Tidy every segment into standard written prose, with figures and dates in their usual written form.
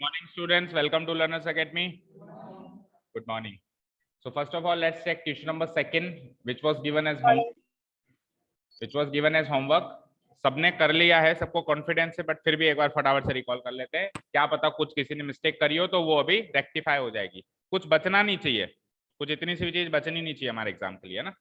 Morning students, welcome to Learners Academy. Good morning. So first of all, let's check question number second, which was given as homework. सबने कर लिया है, सबको confidence है, but फिर भी एक बार फटाफट से रिकॉल कर लेते हैं। क्या पता कुछ किसी ने मिस्टेक करी हो तो वो अभी रेक्टिफाई हो जाएगी। कुछ बचना नहीं चाहिए, कुछ इतनी सी चीज बचनी नहीं चाहिए हमारे एग्जाम के लिए, ना।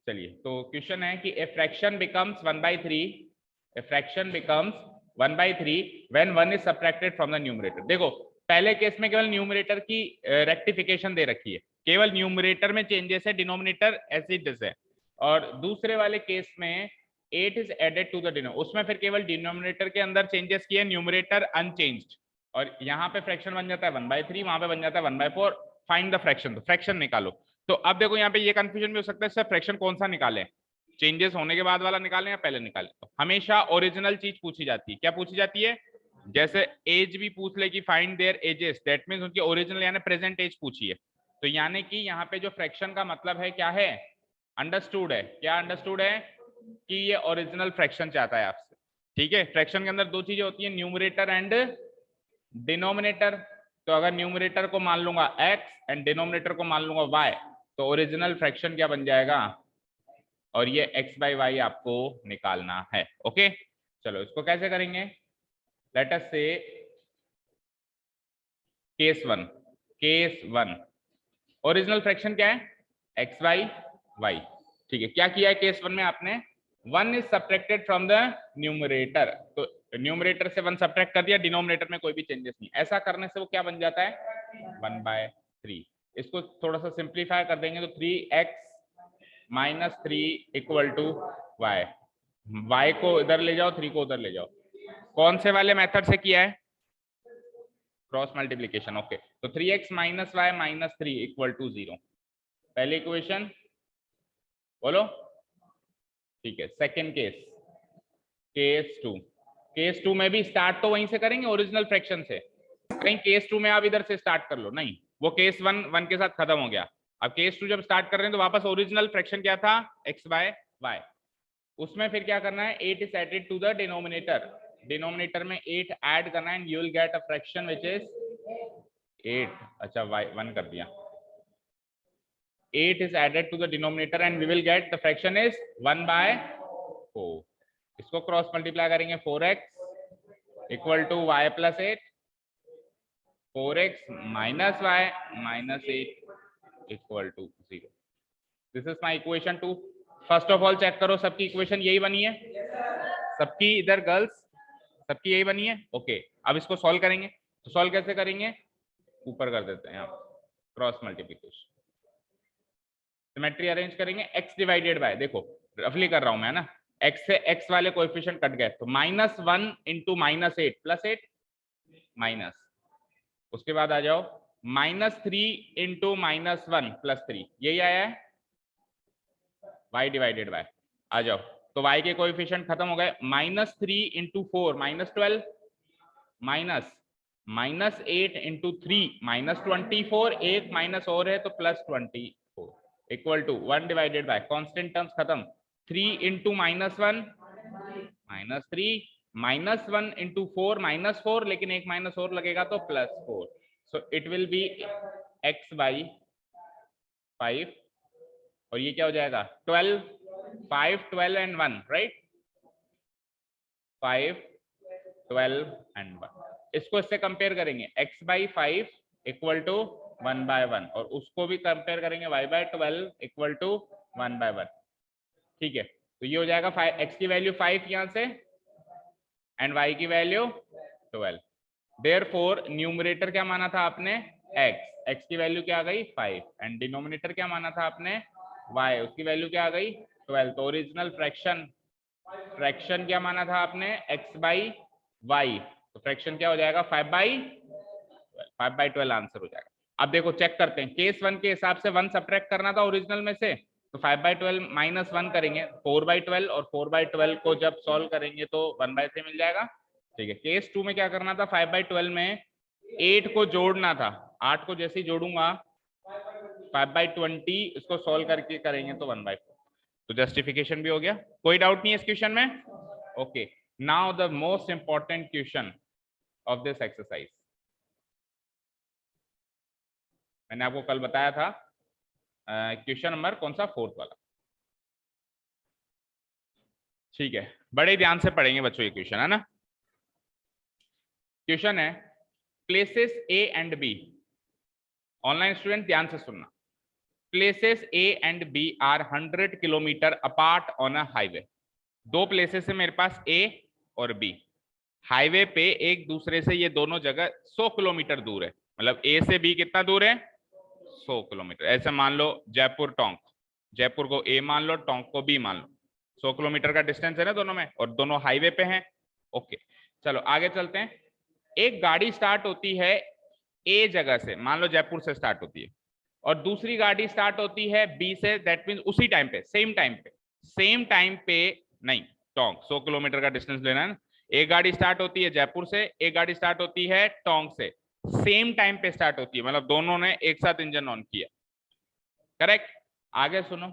चलिए, तो क्वेश्चन है कि a fraction becomes 1/3, a fraction becomes 1/3 when 1 is subtracted from the numerator. देखो, पहले केस में केवल न्यूमरेटर की रेक्टिफिकेशन दे रखी है, केवल न्यूमरेटर में चेंजेस है, डिनोमिनेटर एज इट इज है। और दूसरे वाले केस में 8 is added to the denominator, उसमें फिर केवल डिनोमिनेटर के अंदर चेंजेस किए, न्यूमरेटर अनचेंज्ड। और यहाँ पे फ्रैक्शन बन जाता है 1/3, वहां पे बन जाता है 1/4। फाइंड द फ्रैक्शन, तो फ्रैक्शन निकालो। तो अब देखो, यहाँ पे ये कंफ्यूजन भी हो सकता है, सर फ्रैक्शन कौन सा निकालें, चेंजेस होने के बाद वाला निकालें या पहले निकालें। तो हमेशा ओरिजिनल चीज पूछी जाती है। क्या पूछी जाती है? जैसे एज भी पूछ ले कि find there edges, that means उनकी ओरिजिनल यानी प्रेजेंट एज पूछी है। तो यानी कि यहाँ पे जो फ्रैक्शन का मतलब है क्या है, अंडरस्टूड है। क्या अंडरस्टूड है? कि ये ओरिजिनल फ्रैक्शन चाहता है आपसे। ठीक है, फ्रैक्शन के अंदर दो चीजें होती है, न्यूमरेटर एंड डिनोमिनेटर। तो अगर न्यूमरेटर को मान लूंगा x एंड डिनोमिनेटर को मान लूंगा y, तो ओरिजिनल फ्रैक्शन क्या बन जाएगा, और ये x/y आपको निकालना है। ओके, चलो इसको कैसे करेंगे। लेट अस से केस वन ओरिजिनल फ्रैक्शन क्या है, x/y। ठीक है, क्या किया है केस वन में आपने, 1 is subtracted from the numerator, तो न्यूमरेटर से 1 सब्ट्रैक्ट कर दिया, डिनोमिनेटर में कोई भी चेंजेस नहीं। ऐसा करने से वो क्या बन जाता है, 1/3। इसको थोड़ा सा सिंप्लीफाई कर देंगे तो 3x - 3 equal to y। y को इधर ले जाओ, 3 को उधर ले जाओ। कौन से वाले मेथड से किया है, क्रॉस मल्टीप्लीकेशन। ओके, तो 3x - y - 3 इक्वल टू 0, पहली इक्वेशन बोलो। ठीक है, सेकेंड केस टू में भी स्टार्ट तो वहीं से करेंगे, ओरिजिनल फ्रैक्शन से। कहीं केस टू में आप इधर से स्टार्ट कर लो, नहीं, वो केस वन के साथ खत्म हो गया। अब केस टू जब स्टार्ट कर रहे हैं तो वापस ओरिजिनल फ्रैक्शन क्या था, x/y। उसमें फिर क्या करना है, 8 is added to the denominator, denominator में 8 ऐड करना है, and you will get a fraction which is 8। अच्छा, y 1 कर दिया, 8 is added to the denominator and we will get the fraction is 1/4। इसको क्रॉस मल्टीप्लाई करेंगे, 4x equal to y + 8, 4x - y - 8 equal to 0। This is my equation 2। First of all check करो, सबकी equation यही बनी है, सबकी इधर girls, सबकी यही बनी है। ओके, अब इसको सॉल्व करेंगे, तो सॉल्व कैसे करेंगे, ऊपर कर देते हैं यहाँ क्रॉस मल्टीप्लीकेशन, सिमेट्री अरेंज करेंगे, x डिवाइडेड बाय, देखो रफली कर रहा हूं मैं ना, x से x वाले कोएफिशिएंट कट गए, तो -1 इंटू -8 +8 माइनस, उसके बाद आ जाओ -3 इंटू -1 +3, यही आया है, y डिवाइडेड बाय। आ जाओ, तो y के कोएफिशिएंट खत्म हो गए, -3 इंटू 4 -12, -8 इंटू 3 -24, एक माइनस और है तो +24 equal to 1 divided by, constant terms खत्म, 3 इंटू -1 -3, -1 इंटू 4 -4, लेकिन एक माइनस और लगेगा तो +4। So it will be x/5, और ये क्या हो जाएगा, 12, 5, 12 एंड 1, राइट, 5, 12 एंड 1। इसको इससे कंपेयर करेंगे, x/5 इक्वल टू 1/1, और उसको भी कंपेयर करेंगे y/12 इक्वल टू 1/1। ठीक है, तो ये हो जाएगा x की वैल्यू 5 यहां से, एंड y की वैल्यू 12। देयरफॉर न्यूमरेटर क्या माना था आपने, x की वैल्यू क्या आ गई 5, एंड डिनोमिनेटर क्या माना था आपने, y, उसकी वैल्यू क्या आ गई 12। तो ओरिजिनल फ्रैक्शन क्या माना था आपने, x/y, तो फ्रैक्शन क्या हो जाएगा 5/12 आंसर हो जाएगा। अब देखो चेक करते हैं, केस वन के हिसाब से 1 सब्ट्रैक्ट करना था ओरिजिनल में से, तो 5/12 -1 करेंगे, 4/12, और 4/12 को जब सॉल्व करेंगे तो 1/3 मिल जाएगा। ठीक है, केस टू में क्या करना था, 5/12 में 8 को जोड़ना था, 8 को जैसे ही जोड़ूंगा 5/20, इसको सॉल्व करके करेंगे तो 1/4। तो जस्टिफिकेशन भी हो गया, कोई डाउट नहीं है इस क्वेश्चन में। Okay, now the most important question of this exercise, मैंने आपको कल बताया था क्वेश्चन नंबर कौन सा, 4th वाला। ठीक है, बड़े ध्यान से पढ़ेंगे बच्चों ये क्वेश्चन, है ना। क्वेश्चन है places A and B, online student ध्यान से सुनना। Places A and B are 100 kilometre apart on a highway. दो प्लेसेस है मेरे पास, ए और बी। हाईवे पे एक दूसरे से ये दोनों जगह 100 किलोमीटर दूर है। मतलब ए से बी कितना दूर है, 100 किलोमीटर। ऐसे मान लो जयपुर टोंक, जयपुर को ए मान लो, टोंक को बी मान लो। 100 किलोमीटर का डिस्टेंस है ना दोनों में, और दोनों हाईवे पे हैं। ओके, चलो आगे चलते हैं। एक गाड़ी स्टार्ट होती है ए जगह से, मान लो जयपुर से स्टार्ट होती है, और दूसरी गाड़ी स्टार्ट होती है बी से। दैट मीन उसी टाइम पे, सेम टाइम पे नहीं, टोंक 100 किलोमीटर का डिस्टेंस लेना है ना। एक गाड़ी स्टार्ट होती है जयपुर से, एक गाड़ी स्टार्ट होती है टोंक से, सेम टाइम पे स्टार्ट होती है, मतलब दोनों ने एक साथ इंजन ऑन किया। करेक्ट। आगे सुनो,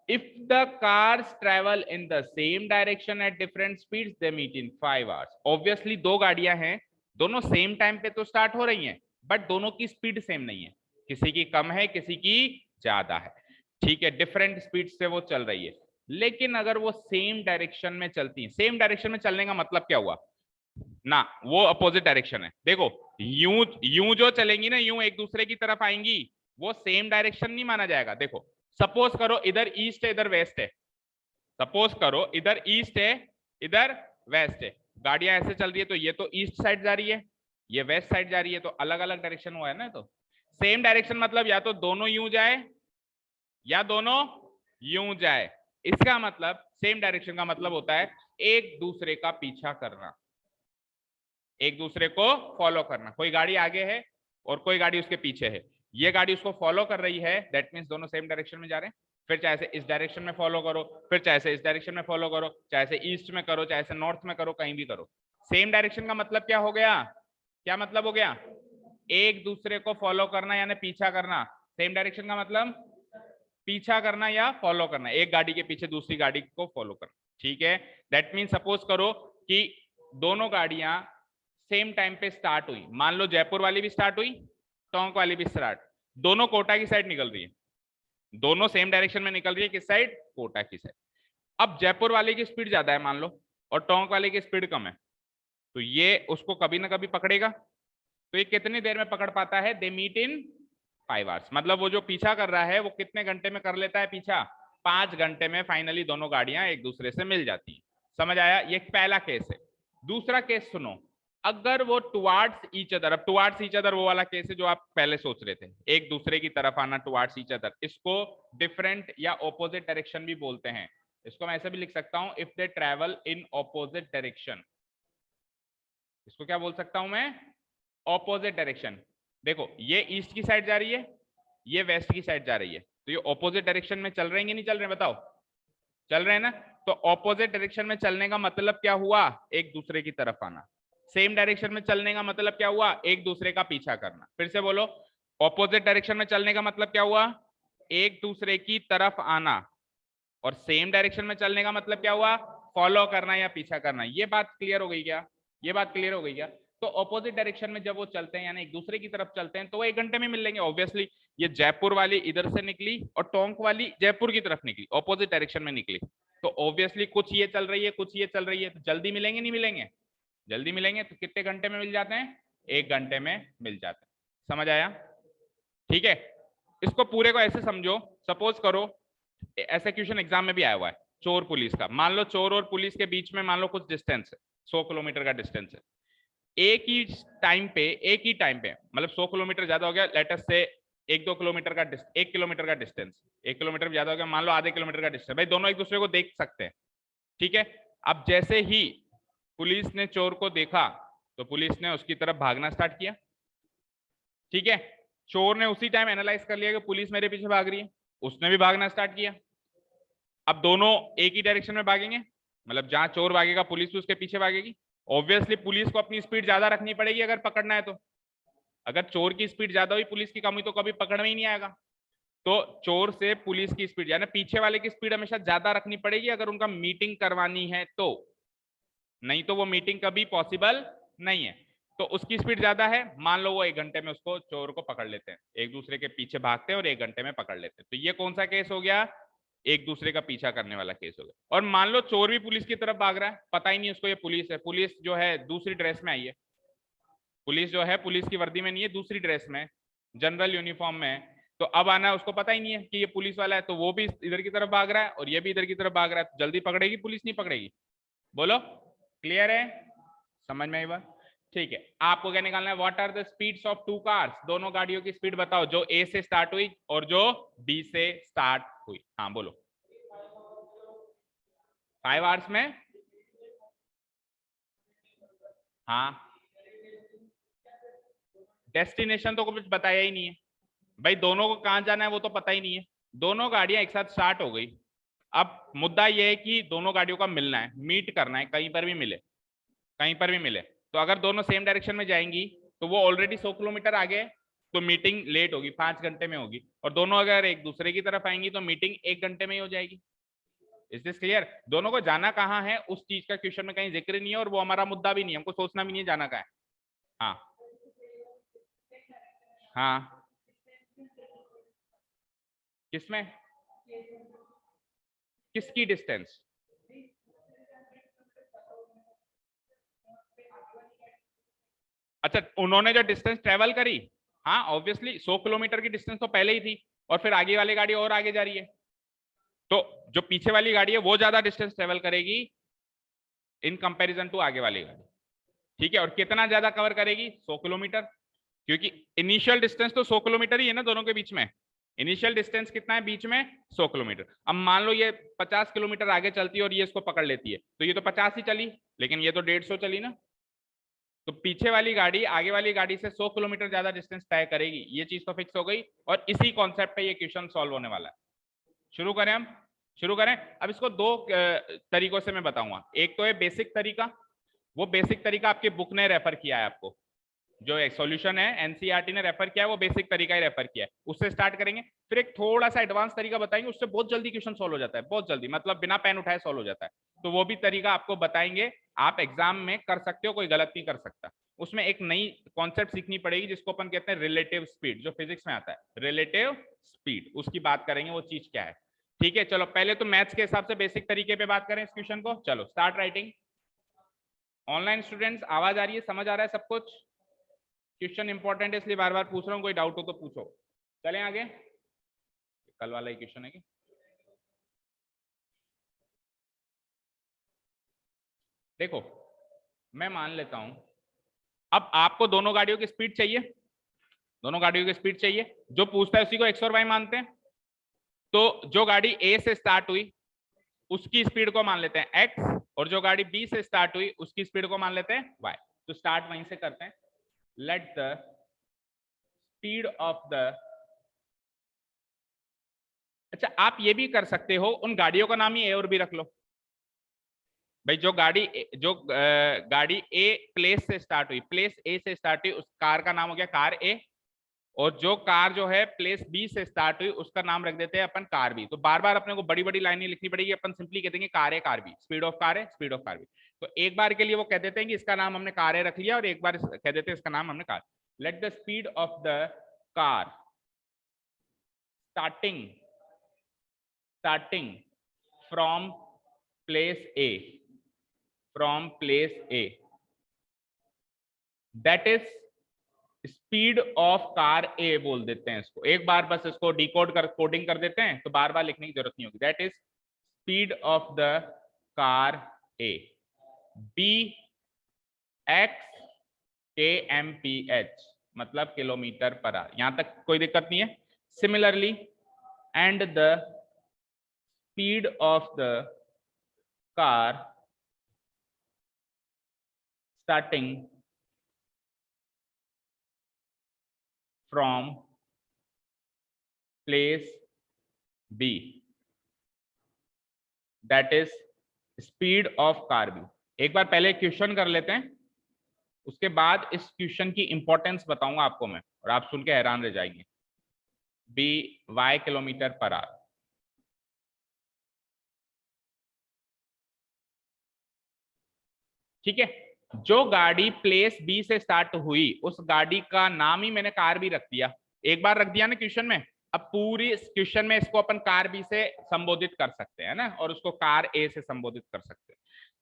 if the cars travel in the same direction at different speeds they meet in 5 hours. Obviously दो गाड़ियां हैं, दोनों सेम टाइम पे तो स्टार्ट हो रही हैं, बट दोनों की स्पीड सेम नहीं है, किसी की कम है किसी की ज्यादा है। ठीक है, डिफरेंट स्पीड से वो चल रही है। लेकिन अगर वो सेम डायरेक्शन में चलती है, सेम डायरेक्शन में चलने का मतलब क्या हुआ ना, वो अपोजिट डायरेक्शन है। देखो यूं यूं जो चलेंगी ना, यूं एक दूसरे की तरफ आएंगी, वो सेम डायरेक्शन नहीं माना जाएगा। देखो सपोज करो इधर ईस्ट है इधर वेस्ट है, सपोज करो इधर ईस्ट है इधर वेस्ट है, गाड़ियां ऐसे चल रही है, तो ये तो ईस्ट साइड जा रही है, ये वेस्ट साइड जा रही है, तो अलग अलग डायरेक्शन हुआ है ना। तो सेम डायरेक्शन मतलब या तो दोनों यूं जाए या दोनों यूं जाए। इसका मतलब सेम डायरेक्शन का मतलब होता है एक दूसरे का पीछा करना, एक दूसरे को फॉलो करना। कोई गाड़ी आगे है और कोई गाड़ी उसके पीछे है, ये गाड़ी उसको फॉलो कर रही है, दैट मींस दोनों सेम डायरेक्शन में जा रहे हैं। फिर चाहे से इस डायरेक्शन में फॉलो करो, फिर चाहे से इस डायरेक्शन में फॉलो करो, चाहे से ईस्ट में करो, चाहे से नॉर्थ में करो, कहीं भी करो। सेम डायरेक्शन का मतलब क्या हो गया, क्या मतलब हो गया, एक दूसरे को फॉलो करना यानी पीछा करना। सेम डायरेक्शन का मतलब पीछा करना या फॉलो करना, एक गाड़ी के पीछे दूसरी गाड़ी को फॉलो करना। ठीक है, दैट मीन सपोज करो कि दोनों गाड़ियां सेम टाइम पे स्टार्ट हुई, मान लो जयपुर वाली भी स्टार्ट हुई, टोंक वाली भी स्टार्ट, दोनों कोटा की साइड निकल रही है, दोनों सेम डायरेक्शन में निकल रही है, किस साइड, कोटा की साइड। अब जयपुर वाले की स्पीड ज्यादा है मान लो, और टोंक वाले की स्पीड कम है, तो ये उसको कभी ना कभी पकड़ेगा। तो ये कितनी देर में पकड़ पाता है, दे मीट इन 5 आवर्स। मतलब वो जो पीछा कर रहा है वो कितने घंटे में कर लेता है पीछा, 5 घंटे में फाइनली दोनों गाड़ियां एक दूसरे से मिल जाती हैं। समझ आया, ये पहला केस है। दूसरा केस सुनो, अगर वो टुवार्ड्स ईच अदर, अब टुवार्ड्स ईच अदर वो वाला केस है जो आप पहले सोच रहे थे, एक दूसरे की तरफ आना, टुवार्ड्स ईच अदर, इसको डिफरेंट या ऑपोजिट डायरेक्शन भी बोलते हैं। इसको मैं ऐसे भी लिख सकता हूं, if they travel in opposite direction, इसको क्या बोल सकता हूं मैं, ऑपोजिट डायरेक्शन। देखो ये ईस्ट की साइड जा रही है, ये वेस्ट की साइड जा रही है, तो ये ऑपोजिट डायरेक्शन में चल रहे हैं कि नहीं चल रहे हैं, बताओ चल रहे हैं ना। तो ऑपोजिट डायरेक्शन में चलने का मतलब क्या हुआ, एक दूसरे की तरफ आना। सेम डायरेक्शन में चलने का मतलब क्या हुआ, एक दूसरे का पीछा करना। फिर से बोलो, ऑपोजिट डायरेक्शन में चलने का मतलब क्या हुआ, एक दूसरे की तरफ आना, और सेम डायरेक्शन में चलने का मतलब क्या हुआ, फॉलो करना या पीछा करना। ये बात क्लियर हो गई क्या, ये बात क्लियर हो गई क्या। तो ऑपोजिट डायरेक्शन में जब वो चलते हैं यानी एक दूसरे की तरफ चलते हैं, तो वो 1 घंटे में मिल लेंगे। ऑब्वियसली ये जयपुर वाली इधर से निकली और टोंक वाली जयपुर की तरफ निकली, ऑपोजिट डायरेक्शन में निकली, तो ऑब्वियसली कुछ ये चल रही है कुछ ये चल रही है, तो जल्दी मिलेंगे नहीं मिलेंगे, जल्दी मिलेंगे। तो कितने घंटे में मिल जाते हैं, 1 घंटे में मिल जाते हैं। समझ आया, ठीक है। इसको पूरे को ऐसे समझो, सपोज करो ऐसा क्वेश्चन एग्जाम में भी आया हुआ है, चोर पुलिस का। मान लो चोर और पुलिस के बीच में मान लो कुछ डिस्टेंस है, 100 किलोमीटर का डिस्टेंस है। एक ही टाइम पे मतलब 100 किलोमीटर ज्यादा हो गया, लेट अस से 1-2 किलोमीटर का 1 किलोमीटर का डिस्टेंस, 1 किलोमीटर ज्यादा हो गया, मान लो आधे किलोमीटर का डिस्टेंस, भाई दोनों एक दूसरे को देख सकते हैं। ठीक है, अब जैसे ही पुलिस ने चोर को देखा तो पुलिस ने उसकी तरफ भागना स्टार्ट किया। ठीक है, चोर ने उसी टाइम एनालाइज कर लिया कि पुलिस मेरे पीछे भाग रही है, उसने भी भागना स्टार्ट किया। अब दोनों एक ही डायरेक्शन में भागेंगे, मतलब जहां चोर भागेगा पुलिस भी उसके पीछे भागेगी। ऑब्वियसली पुलिस को अपनी स्पीड ज्यादा रखनी पड़ेगी अगर पकड़ना है तो, अगर चोर की स्पीड ज्यादा हुई पुलिस की कम हुई तो कभी पकड़ में ही नहीं आएगा। तो चोर से पुलिस की स्पीड यानी पीछे वाले की स्पीड हमेशा ज्यादा रखनी पड़ेगी अगर उनका मीटिंग करवानी है तो, नहीं तो वो मीटिंग कभी पॉसिबल नहीं है। तो उसकी स्पीड ज्यादा है, मान लो वो 1 घंटे में उसको चोर को पकड़ लेते हैं, एक दूसरे के पीछे भागते हैं और 1 घंटे में पकड़ लेते हैं। तो ये कौन सा केस हो गया, एक दूसरे का पीछा करने वाला केस हो गया। और मान लो चोर भी पुलिस की तरफ भाग रहा है, पता ही नहीं उसको ये पुलिस है, पुलिस जो है दूसरी ड्रेस में आई है, पुलिस जो है पुलिस की वर्दी में नहीं है, दूसरी ड्रेस में, जनरल यूनिफॉर्म में है। तो अब आना है, उसको पता ही नहीं है कि ये पुलिस वाला है, तो वो भी इधर की तरफ भाग रहा है और ये भी इधर की तरफ भाग रहा है, तो जल्दी पकड़ेगी पुलिस, नहीं पकड़ेगी? बोलो, क्लियर है, समझ में आई बात? ठीक है, आपको क्या निकालना है, what are the speeds of two cars, दोनों गाड़ियों की स्पीड बताओ, जो ए से स्टार्ट हुई और जो बी से स्टार्ट हुई। हाँ बोलो, 5 आवर्स में। हाँ, डेस्टिनेशन तो कुछ बताया ही नहीं है भाई, दोनों को कहां जाना है वो तो पता ही नहीं है। दोनों गाड़ियां एक साथ स्टार्ट हो गई, अब मुद्दा यह है कि दोनों गाड़ियों का मिलना है, मीट करना है, कहीं पर भी मिले, कहीं पर भी मिले। तो अगर दोनों सेम डायरेक्शन में जाएंगी तो वो ऑलरेडी 100 किलोमीटर आगे है, तो मीटिंग लेट होगी, 5 घंटे में होगी। और दोनों अगर एक दूसरे की तरफ आएंगी तो मीटिंग 1 घंटे में ही हो जाएगी। Is this clear? दोनों को जाना कहाँ है उस चीज का क्वेश्चन में कहीं जिक्र नहीं है, और वो हमारा मुद्दा भी नहीं है, हमको सोचना भी नहीं है जाना कहाँ है। हाँ हाँ, किसमें, किसकी डिस्टेंस? अच्छा, उन्होंने जो डिस्टेंस ट्रेवल करी, हाँ ऑब्वियसली 100 किलोमीटर की डिस्टेंस तो पहले ही थी, और फिर आगे वाली गाड़ी और आगे जा रही है, तो जो पीछे वाली गाड़ी है वो ज्यादा डिस्टेंस ट्रेवल करेगी इन कंपैरिजन टू आगे वाली गाड़ी। ठीक है, और कितना ज्यादा कवर करेगी, 100 किलोमीटर, क्योंकि इनिशियल डिस्टेंस तो 100 किलोमीटर ही है ना दोनों के बीच में। इनिशियल डिस्टेंस कितना है बीच में, 100 किलोमीटर। अब मान लो ये 50 किलोमीटर आगे चलती है और ये इसको पकड़ लेती है, तो ये तो 50 ही चली, लेकिन ये तो 150 चली ना। तो पीछे वाली गाड़ी आगे वाली गाड़ी से 100 किलोमीटर ज्यादा डिस्टेंस तय करेगी, ये चीज तो फिक्स हो गई, और इसी कॉन्सेप्ट पे ये क्वेश्चन सॉल्व होने वाला है। शुरू करें हम, शुरू करें। अब इसको दो तरीकों से मैं बताऊंगा, एक तो है बेसिक तरीका, वो बेसिक तरीका आपकी बुक ने रेफर किया है, आपको जो एक सॉल्यूशन है एनसीईआरटी ने रेफर किया है, वो बेसिक तरीका ही रेफर किया है, उससे स्टार्ट करेंगे। फिर एक थोड़ा सा एडवांस तरीका बताएंगे, उससे बहुत जल्दी क्वेश्चन सॉल्व हो जाता है, बहुत जल्दी, मतलब बिना पेन उठाए सॉल्व हो जाता है। तो वो भी तरीका आपको बताएंगे, आप एग्जाम में कर सकते हो, कोई गलत नहीं कर सकता। उसमें एक नई कॉन्सेप्ट सीखनी पड़ेगी जिसको अपन कहते हैं रिलेटिव स्पीड, जो फिजिक्स में आता है, रिलेटिव स्पीड, उसकी बात करेंगे, वो चीज क्या है। ठीक है, चलो पहले तो मैथ्स के हिसाब से बेसिक तरीके पे बात करें इस क्वेश्चन को। चलो स्टार्ट राइटिंग। ऑनलाइन स्टूडेंट्स आवाज आ रही है, समझ आ रहा है सब कुछ? क्वेश्चन इंपॉर्टेंट है इसलिए बार बार पूछ रहा हूँ, कोई डाउट हो तो पूछो। चलें आगे, कल वाला ही क्वेश्चन है कि देखो, मैं मान लेता हूं अब आपको दोनों गाड़ियों की स्पीड चाहिए, दोनों गाड़ियों की स्पीड चाहिए, जो पूछता है उसी को एक्स और वाई मानते हैं। तो जो गाड़ी ए से स्टार्ट हुई उसकी स्पीड को मान लेते हैं एक्स, और जो गाड़ी बी से स्टार्ट हुई उसकी स्पीड को मान लेते हैं वाई। तो स्टार्ट वहीं से करते हैं। Late the speed of the, अच्छा आप ये भी कर सकते हो, उन गाड़ियों का नाम ही ए और बी रख लो भाई। गाड़ी ए प्लेस से स्टार्ट हुई, प्लेस ए से स्टार्ट हुई, उस कार का नाम हो गया कार ए। और जो कार जो है प्लेस बी से स्टार्ट हुई उसका नाम रख देते हैं अपन कार बी। तो बार बार अपने को बड़ी बड़ी लाइनें लिखनी पड़ेगी, अपन सिंपली कह देंगे car A car B, speed of car है स्पीड ऑफ कार बी। तो एक बार के लिए वो कह देते हैं कि इसका नाम हमने कार ए रख लिया, और एक बार कह देते हैं इसका नाम हमने car. Let the speed of the car starting starting from place A, from place A, that is speed of car A बोल देते हैं इसको। एक बार बस इसको डिकोड कर कोडिंग कर देते हैं, तो बार बार लिखने की जरूरत नहीं होगी। That is speed of the car A, B X K M P H, मतलब किलोमीटर पर आवर, यहां तक कोई दिक्कत नहीं है। Similarly and the speed of the car starting from place B, that is speed of car B. एक बार पहले क्वेश्चन कर लेते हैं, उसके बाद इस क्वेश्चन की इंपॉर्टेंस बताऊंगा आपको मैं, और आप सुन के हैरान रह जाएंगे। B Y kilometre per hour, ठीक है। जो गाड़ी प्लेस बी से स्टार्ट हुई उस गाड़ी का नाम ही मैंने कार बी रख दिया, एक बार रख दिया ना क्वेश्चन में। अब पूरी क्वेश्चन में इसको अपन कार बी से संबोधित कर सकते हैं ना, और उसको कार ए से संबोधित कर सकते हैं,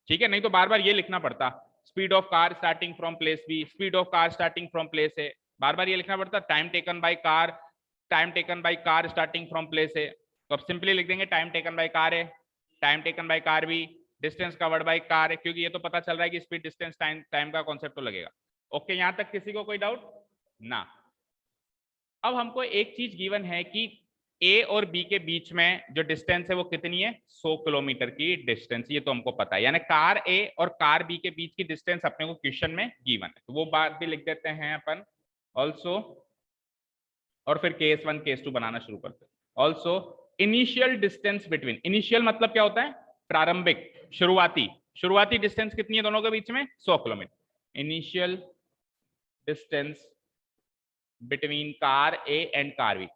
ठीक है। नहीं तो बार बार ये लिखना पड़ता, speed of car starting from place B, speed of car starting from place A, बार बार ये लिखना पड़ता, time taken by car starting from place A. तो अब सिंपली लिख देंगे time taken by car A, time taken by car B, distance covered by car है, क्योंकि ये तो पता चल रहा है कि स्पीड डिस्टेंस टाइम का कॉन्सेप्ट तो लगेगा। ओके, यहां तक किसी को कोई डाउट ना। अब हमको एक चीज गिवन है कि ए और बी के बीच में जो डिस्टेंस है वो कितनी है, 100 किलोमीटर की डिस्टेंस, ये तो हमको पता है, यानी कार ए और कार बी के बीच की डिस्टेंस अपने को क्वेश्चन में गिवन है, तो वो बात भी लिख देते हैं अपन ऑल्सो, और फिर केस 1 केस 2 बनाना शुरू करते हैं। Also initial distance between, initial मतलब क्या होता है, प्रारंभिक, शुरुआती, शुरुआती डिस्टेंस कितनी है दोनों के बीच में, 100 kilometre. Initial distance between car A and car B.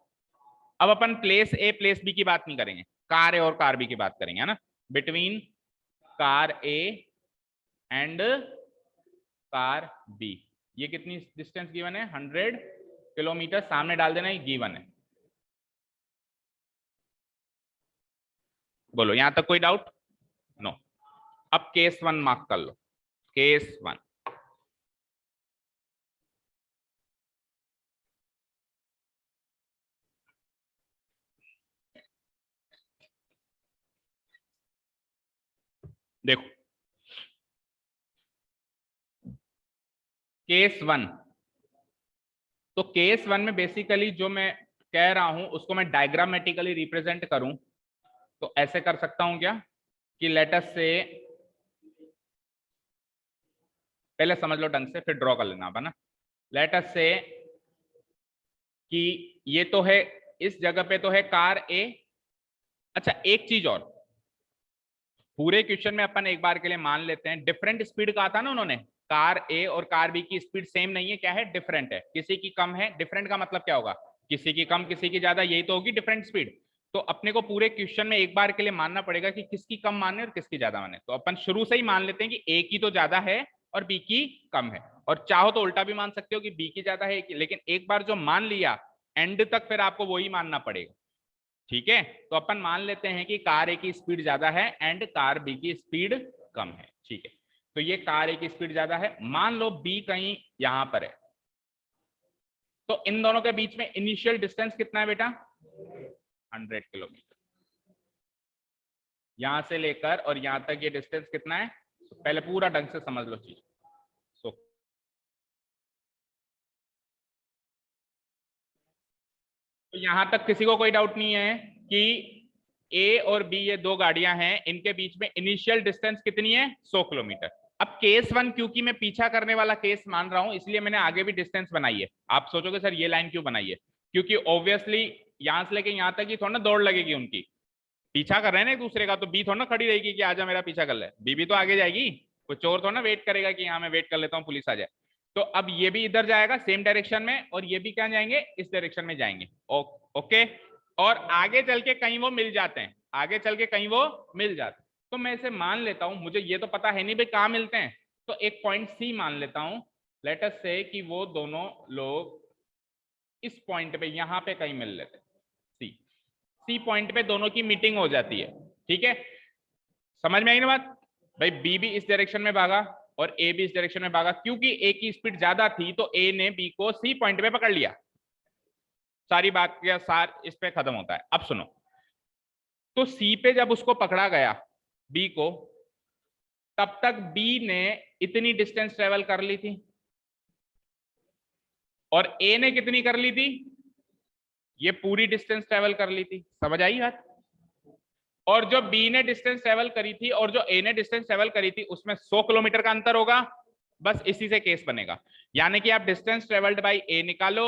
अब अपन प्लेस ए प्लेस बी की बात नहीं करेंगे, कार ए और कार बी की बात करेंगे, है ना। Between car A and car B ये कितनी डिस्टेंस गिवन है, 100 किलोमीटर, सामने डाल देना ये गिवन है। बोलो यहां तक कोई डाउट, नो। अब केस 1 मार्क कर लो, केस 1। देखो केस 1, तो केस 1 में बेसिकली जो मैं कह रहा हूं उसको मैं डायग्रामेटिकली रिप्रेजेंट करूं तो ऐसे कर सकता हूं क्या, कि लेट अस से, पहले समझ लो ढंग से फिर ड्रॉ कर लेना आप, है ना। लेट अस से कि ये तो है, इस जगह पे तो है कार ए। अच्छा एक चीज और, पूरे क्वेश्चन में अपन एक बार के लिए मान लेते हैं डिफरेंट स्पीड कहा था ना उन्होंने, कार ए और कार बी की स्पीड सेम नहीं है, क्या है, डिफरेंट है, किसी की कम है, डिफरेंट का मतलब क्या होगा, किसी की कम किसी की ज्यादा, यही तो होगी डिफरेंट स्पीड। तो अपने को पूरे क्वेश्चन में एक बार के लिए मानना पड़ेगा कि किसकी कम माने और किसकी ज्यादा माने, तो अपन शुरू से ही मान लेते हैं कि ए की तो ज्यादा है और बी की कम है, और चाहो तो उल्टा भी मान सकते हो कि बी की ज्यादा है, लेकिन एक बार जो मान लिया एंड तक फिर आपको वही मानना पड़ेगा, ठीक है। तो अपन मान लेते हैं कि कार ए की स्पीड ज्यादा है एंड कार बी की स्पीड कम है, ठीक है। तो ये कार ए की स्पीड ज्यादा है, मान लो बी कहीं यहां पर है, तो इन दोनों के बीच में इनिशियल डिस्टेंस कितना है बेटा, 100 किलोमीटर। यहां से लेकर और यहां तक ये डिस्टेंस कितना है, तो पहले पूरा ढंग से समझ लो चीज। सो तो यहां तक किसी को कोई डाउट नहीं है कि ए और बी ये दो गाड़ियां हैं, इनके बीच में इनिशियल डिस्टेंस कितनी है, 100 किलोमीटर। अब केस 1 क्योंकि मैं पीछा करने वाला केस मान रहा हूं इसलिए मैंने आगे भी डिस्टेंस बनाई है। आप सोचोगे सर ये लाइन क्यों बनाई है, क्योंकि ऑब्वियसली यहां से लेके यहां तक ही थोड़ा ना दौड़ लगेगी उनकी, पीछा कर रहे हैं ना एक दूसरे का, तो बी थोड़ा ना खड़ी रहेगी कि आजा मेरा पीछा कर ले, बी भी तो आगे जाएगी, कोई चोर थोड़ा ना वेट करेगा कि हाँ मैं वेट कर लेता हूँ पुलिस आ जाए। तो अब ये भी इधर जाएगा सेम डायरेक्शन में और ये भी क्या जाएंगे, इस डायरेक्शन में जाएंगे, ओके। और आगे चल के कहीं वो मिल जाते हैं, आगे चल के कहीं वो मिल जाते हैं, तो मैं इसे मान लेता हूं, मुझे ये तो पता है नहीं भाई कहाँ मिलते हैं, तो एक पॉइंट सी मान लेता हूं। लेट अस से कि वो दोनों लोग इस पॉइंट पे यहां पे कहीं मिल लेते हैं, सी सी पॉइंट पे दोनों की मीटिंग हो जाती है, ठीक है। समझ में आई ना बात, भाई बी भी इस डायरेक्शन में भागा और ए भी इस डायरेक्शन में भागा, क्योंकि ए की स्पीड ज्यादा थी तो ए ने बी को सी पॉइंट पे पकड़ लिया, सारी बात का सार इस पे खत्म होता है। अब सुनो, तो सी पे जब उसको पकड़ा गया बी को, तब तक बी ने इतनी डिस्टेंस ट्रेवल कर ली थी और ए ने कितनी कर ली थी, ये पूरी डिस्टेंस ट्रेवल कर ली थी, समझ आई बात। और जो बी ने डिस्टेंस ट्रेवल करी थी और जो ए ने डिस्टेंस ट्रेवल करी थी उसमें 100 किलोमीटर का अंतर होगा, बस इसी से केस बनेगा। यानी कि आप डिस्टेंस ट्रेवल्ड बाई ए निकालो,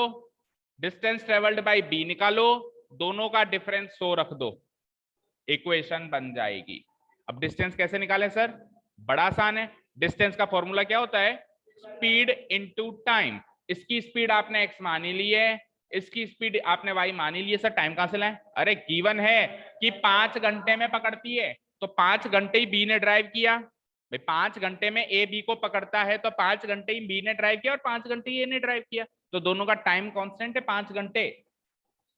डिस्टेंस ट्रेवल्ड बाई बी निकालो, दोनों का डिफरेंस 100 रख दो, इक्वेशन बन जाएगी। अब डिस्टेंस कैसे निकालें सर, बड़ा आसान है, डिस्टेंस का फॉर्मूला क्या होता है, स्पीड इनटू टाइम। इसकी स्पीड आपने एक्स मानी ली है, इसकी स्पीड आपने वाई मानी ली है, सर टाइम कहां से लाएं, अरे गिवन है कि 5 घंटे में पकड़ती है, तो 5 घंटे ही बी ने ड्राइव किया, भाई 5 घंटे में ए बी को पकड़ता है तो 5 घंटे ही बी ने ड्राइव किया और 5 घंटे ही ए ने ड्राइव किया, तो दोनों का टाइम कांस्टेंट है 5 घंटे,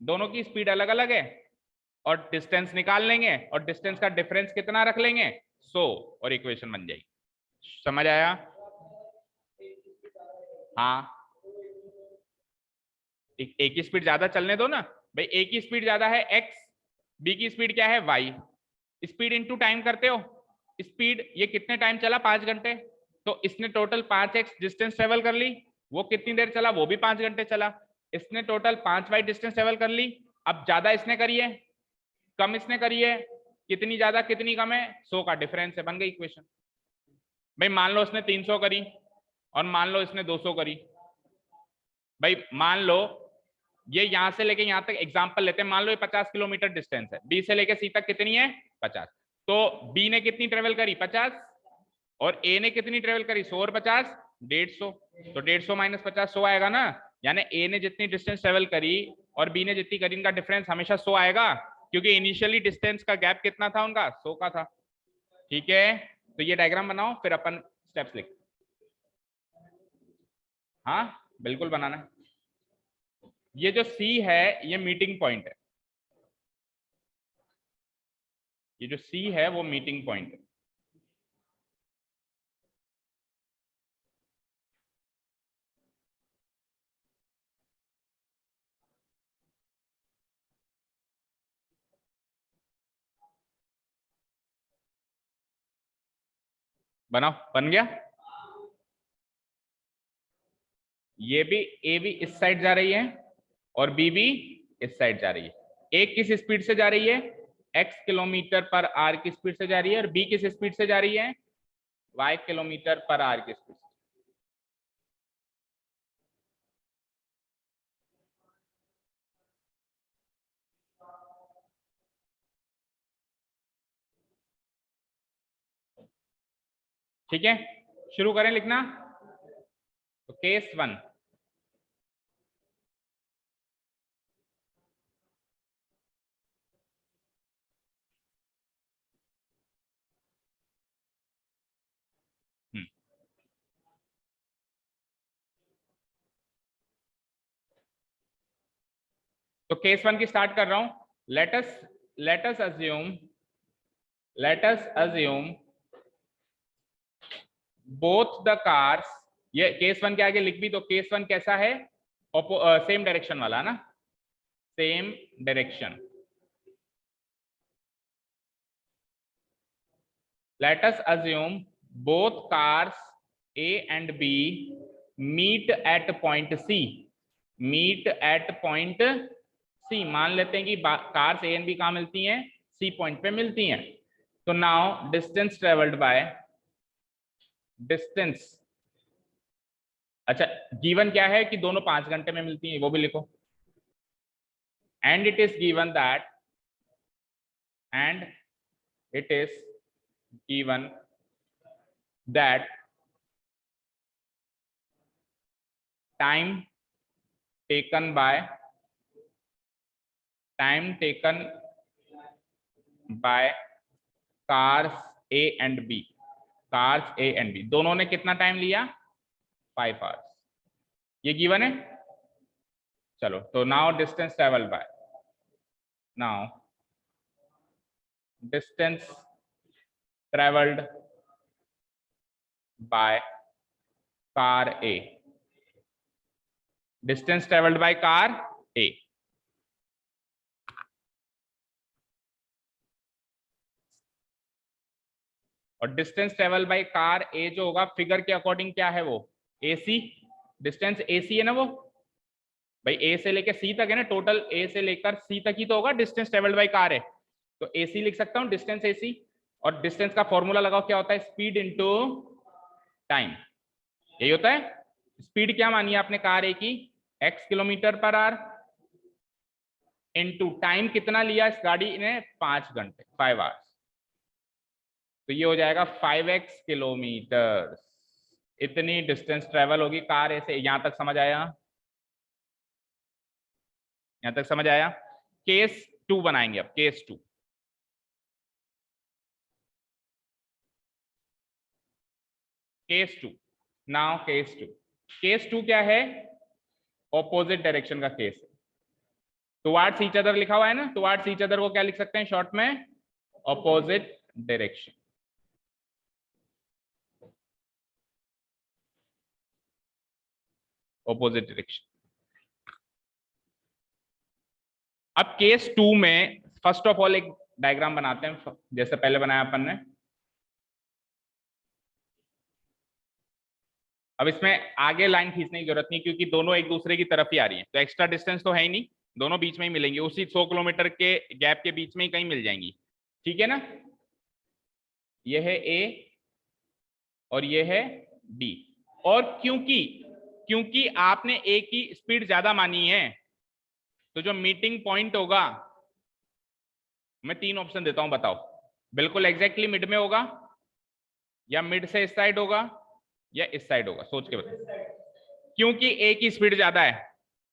दोनों की स्पीड अलग अलग है और डिस्टेंस निकाल लेंगे और डिस्टेंस का डिफरेंस कितना रख लेंगे 100 और इक्वेशन बन जाएगी। समझ आया? हाँ, ए की स्पीड ज्यादा चलने दो ना भाई, ए की स्पीड ज्यादा है x, बी की स्पीड क्या है y, स्पीड इनटू टाइम करते हो, स्पीड ये कितने टाइम चला 5 घंटे, तो इसने टोटल 5x डिस्टेंस ट्रेवल कर ली, वो कितनी देर चला, वो भी 5 घंटे चला, इसने टोटल 5y डिस्टेंस ट्रेवल कर ली। अब ज्यादा इसने करी है कम इसने करी है, कितनी ज्यादा कितनी कम है 100 का डिफरेंस है, बन गई इक्वेशन। भाई मान लो इसने 300 करी और मान लो इसने 200 करी, भाई मान लो ये यहां से लेके यहां तक एग्जांपल लेते हैं, मान लो ये 50 किलोमीटर डिस्टेंस है, बी से लेके सी तक कितनी है 50, तो बी ने कितनी ट्रेवल करी 50 और ए ने कितनी ट्रेवल करी 100 और 50 150, तो 150 माइनस 50 100 आएगा ना, यानी ए ने जितनी डिस्टेंस ट्रेवल करी और बी ने जितनी करी, इनका डिफरेंस हमेशा 100 आएगा, क्योंकि इनिशियली डिस्टेंस का गैप कितना था उनका 100 का था। ठीक है, तो ये डायग्राम बनाओ फिर अपन स्टेप्स लिख। हाँ बिल्कुल बनाना है। ये जो C है ये मीटिंग पॉइंट है, ये जो C है वो मीटिंग पॉइंट है। बनाओ, बन गया। ये भी ए भी इस साइड जा रही है और बी भी इस साइड जा रही है, एक किस स्पीड से जा रही है x किलोमीटर पर आर की स्पीड से जा रही है और बी किस स्पीड से जा रही है y किलोमीटर पर आर की स्पीड से। ठीक है, शुरू करें लिखना। तो केस 1, तो केस 1 की स्टार्ट कर रहा हूं। Let us assume both the cars, ये केस 1 के आगे लिख भी, तो केस 1 कैसा है सेम डायरेक्शन वाला ना, same direction. let us assume both cars A and B meet at point C, meet at point C, मान लेते हैं कि कार्स ए एंड बी कहां मिलती हैं सी पॉइंट पे मिलती हैं। तो now distance travelled bye, distance, अच्छा गिवन क्या है कि दोनों 5 घंटे में मिलती हैं, वो भी लिखो। And it is given that, and it is given that time taken by cars A and B, cars A and B दोनों ने कितना टाइम लिया 5 hours, ये गिवन है। चलो तो now distance travelled bye, now distance travelled by car A, distance travelled by car A, और distance travel by car ए जो होगा फिगर के अकॉर्डिंग क्या है वो AC, डिस्टेंस AC है ना वो, भाई ए से लेकर सी तक है ना, टोटल ए से लेकर सी तक ही तो होगा डिस्टेंस ट्रेवल्ड बाय कार है, तो AC लिख सकता हूं डिस्टेंस AC, और डिस्टेंस का फॉर्मूला लगाओ क्या होता है स्पीड इनटू टाइम, यही होता है। स्पीड क्या मानी आपने कार ए की x kilometre per our, into time कितना लिया इस गाड़ी ने 5 घंटे 5 आवर्स, तो ये हो जाएगा 5x किलोमीटर, इतनी डिस्टेंस ट्रेवल होगी कार ऐसे। यहां तक समझ आया, यहां तक समझ आया। केस 2 बनाएंगे अब, case 2। Case two, now case two, case two क्या है? ऑपोजिट डायरेक्शन का केस है। टुवार्ड्स ईच अदर लिखा हुआ है ना, टुवार्ड्स ईच अदर को क्या लिख सकते हैं शॉर्ट में? Opposite direction. Opposite direction. अब केस टू में फर्स्ट ऑफ ऑल एक डायग्राम बनाते हैं जैसे पहले बनाया अपन ने। अब इसमें आगे लाइन खींचने की जरूरत नहीं क्योंकि दोनों एक दूसरे की तरफ ही आ रही हैं, तो एक्स्ट्रा डिस्टेंस तो है ही नहीं, दोनों बीच में ही मिलेंगे, उसी 100 किलोमीटर के गैप के बीच में ही कहीं मिल जाएंगी। ठीक है ना? ये है ए और ये है बी। और क्योंकि आपने ए की स्पीड ज्यादा मानी है, तो जो मीटिंग पॉइंट होगा, मैं 3 ऑप्शन देता हूं, बताओ। बिल्कुल एग्जैक्टली मिड में होगा, या मिड से इस साइड होगा, या इस साइड होगा? सोच के बताओ। क्योंकि ए की स्पीड ज्यादा है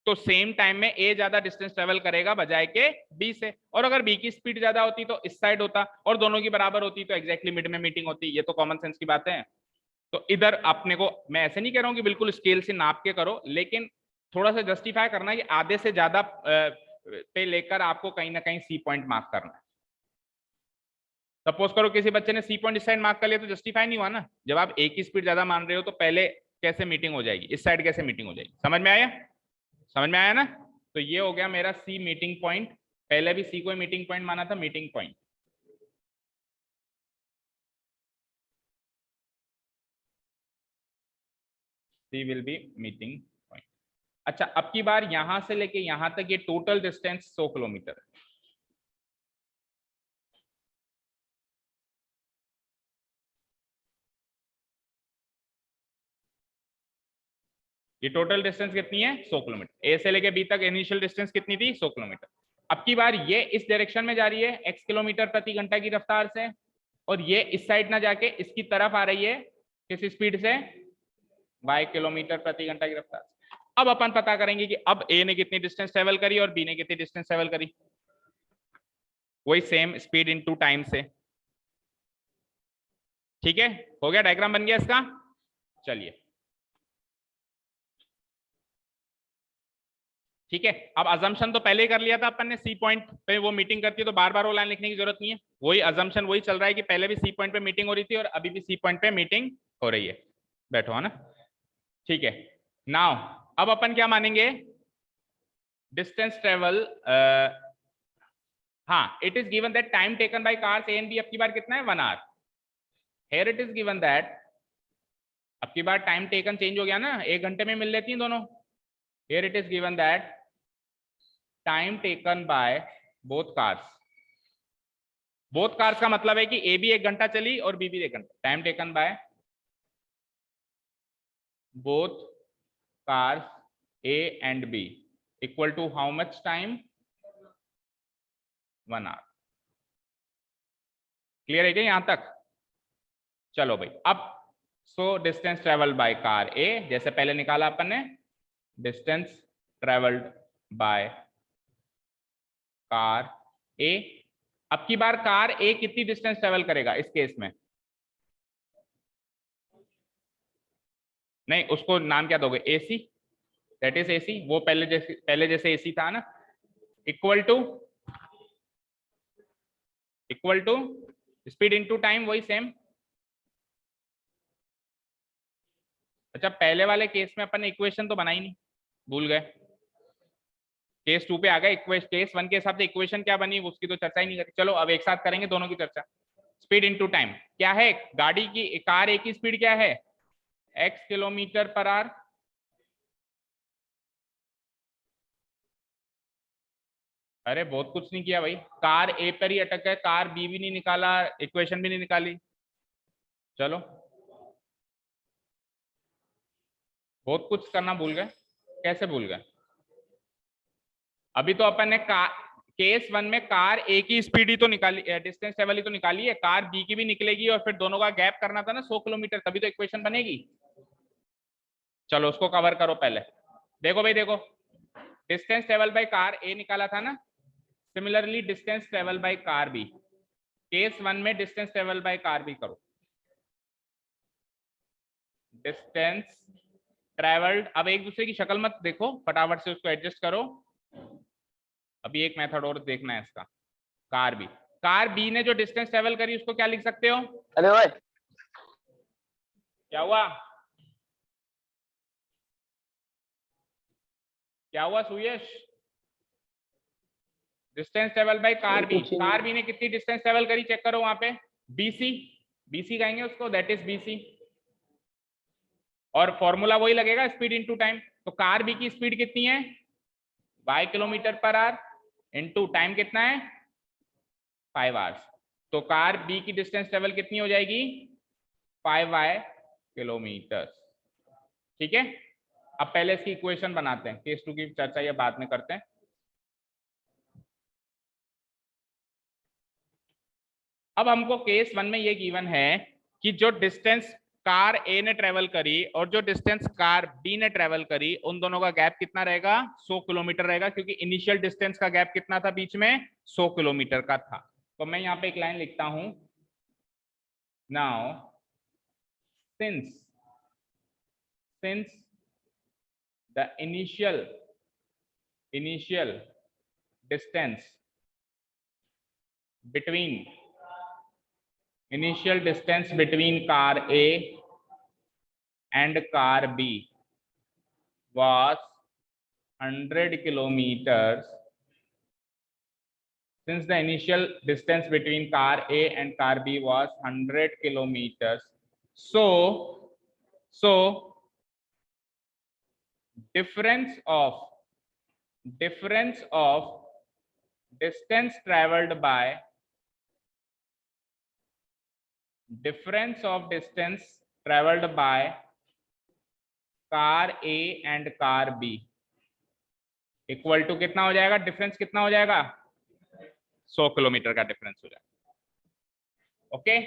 तो सेम टाइम में ए ज्यादा डिस्टेंस ट्रेवल करेगा बजाय के बी से, और अगर बी की स्पीड ज्यादा होती तो इस साइड होता, और दोनों की बराबर होती तो एग्जैक्टली मिड में मीटिंग होती। ये तो कॉमन सेंस की बात है। तो इधर अपने को, मैं ऐसे नहीं कह रहा हूं कि बिल्कुल स्केल से नाप के करो, लेकिन थोड़ा सा जस्टिफाई करना है कि आधे से ज्यादा पे लेकर आपको कहीं ना कहीं सी पॉइंट मार्क करना है। सपोज करो किसी बच्चे ने सी पॉइंट इस साइड मार्क कर लिया तो जस्टिफाई नहीं हुआ ना। जब आप ए की स्पीड ज्यादा मान रहे हो तो पहले कैसे मीटिंग हो जाएगी, इस साइड कैसे मीटिंग हो जाएगी? समझ में आया? समझ में आया ना? तो ये हो गया मेरा सी मीटिंग पॉइंट। पहले भी सी को मीटिंग पॉइंट माना था, meeting point. C will be meeting point. अच्छा, अब की बार यहां से लेके यहां तक ये टोटल डिस्टेंस 100 किलोमीटर है। ये टोटल डिस्टेंस कितनी है? 100 किलोमीटर। ए से लेके बी तक इनिशियल डिस्टेंस कितनी थी? 100 किलोमीटर। अब की बार ये इस डायरेक्शन में जा रही है x किलोमीटर प्रति घंटा की रफ्तार से, और ये इस साइड ना जाके इसकी तरफ आ रही है किस स्पीड से? y किलोमीटर प्रति घंटा की रफ्तार से। अब अपन पता करेंगे कि अब a ने कितनी डिस्टेंस ट्रेवल करी और b ने कितनी डिस्टेंस ट्रेवल करी, वही सेम स्पीड इनटू टाइम से। ठीक है, हो गया, डायग्राम बन गया इसका। चलिए, ठीक है। अब अजम्पशन तो पहले ही कर लिया था अपन ने, सी पॉइंट पे वो मीटिंग करती है तो बार बार वो लाइन लिखने की जरूरत नहीं है। वही अजम्पशन वही चल रहा है कि पहले भी सी पॉइंट पे मीटिंग हो रही थी और अभी भी सी पॉइंट पे मीटिंग हो रही है। बैठो, है ना? ठीक है। नाउ अब अपन क्या मानेंगे? डिस्टेंस ट्रेवल, हाँ, it is given that time taken by cars A and B अब की बार कितना है? 1 hour. Here it is given that, अब की बार टाइम टेकन चेंज हो गया ना, 1 घंटे में मिल लेती हैं दोनों। Here it is given that time taken by both cars. Both cars का मतलब है कि ए भी 1 घंटा चली और बी भी 1 घंटा। Time taken by both cars A and B equal to how much time? 1 hour. Clear है क्या यहां तक? चलो भाई, अब so distance travelled by car A, जैसे पहले निकाला अपन ने, distance travelled by car A. अब की बार कार ए कितनी डिस्टेंस ट्रेवल करेगा इस केस में? नहीं, उसको नाम क्या दोगे? एसी, दैट इज एसी, वो पहले जैसे एसी था ना। Equal to speed into time, वही सेम। अच्छा, पहले वाले केस में अपन ने इक्वेशन तो बनाई नहीं, भूल गए। केस 2 पे आ गए, केस 1 के हिसाब से इक्वेशन क्या बनी उसकी तो चर्चा ही नहीं करी। चलो अब एक साथ करेंगे दोनों की चर्चा। स्पीड इनटू टाइम क्या है? गाड़ी की, कार ए की स्पीड क्या है? x kilometre per our. अरे बहुत कुछ नहीं किया भाई, कार ए पर ही अटक है, कार बी भी नहीं निकाला, इक्वेशन भी नहीं निकाली। चलो, बहुत कुछ करना भूल गए। कैसे भूल गए? अभी तो अपन ने केस 1 में कार ए की स्पीड ही तो निकाली, डिस्टेंस ट्रेवल ही तो निकाली है, कार बी की भी निकलेगी और फिर दोनों का गैप करना था ना 100 किलोमीटर, तभी तो इक्वेशन बनेगी। चलो उसको कवर करो पहले। देखो भाई, देखो, distance travel by car A निकाला था ना, similarly distance travel by car B, case 1 में distance travel by car B करो। डिस्टेंस ट्रेवल्ड, अब एक दूसरे की शक्ल मत देखो, फटाफट से उसको एडजस्ट करो। अभी एक मेथड और देखना है इसका। कार बी ने जो डिस्टेंस ट्रेवल करी उसको क्या लिख सकते हो? अरे भाई क्या हुआ? क्या हुआ Suyash? Distance travel by car B ने कितनी डिस्टेंस ट्रेवल करी चेक करो वहां पे। बीसी कहेंगे उसको, दैट इज बीसी। और फॉर्मूला वही लगेगा, स्पीड इनटू टाइम। तो कार बी की स्पीड कितनी है? y kilometre per our into time कितना है? 5 आवर्स। तो कार बी की डिस्टेंस ट्रेवल कितनी हो जाएगी? 5y kilometre. ठीक है, अब पहले इसकी इक्वेशन बनाते हैं, केस 2 की चर्चा ये बाद में करते हैं। अब हमको केस 1 में ये गिवन है कि जो डिस्टेंस कार ए ने ट्रेवल करी और जो डिस्टेंस कार बी ने ट्रेवल करी, उन दोनों का गैप कितना रहेगा? 100 किलोमीटर रहेगा, क्योंकि इनिशियल डिस्टेंस का गैप कितना था बीच में? 100 किलोमीटर का था। तो मैं यहाँ पे एक लाइन लिखता हूं, now since the initial distance between car A and car B was 100 kilometers. Since the initial distance between car A and car B was 100 kilometers, so difference of distance traveled by car A and car B equal to कितना हो जाएगा? Difference कितना हो जाएगा? 100 kilometre का difference हो जाएगा। Okay,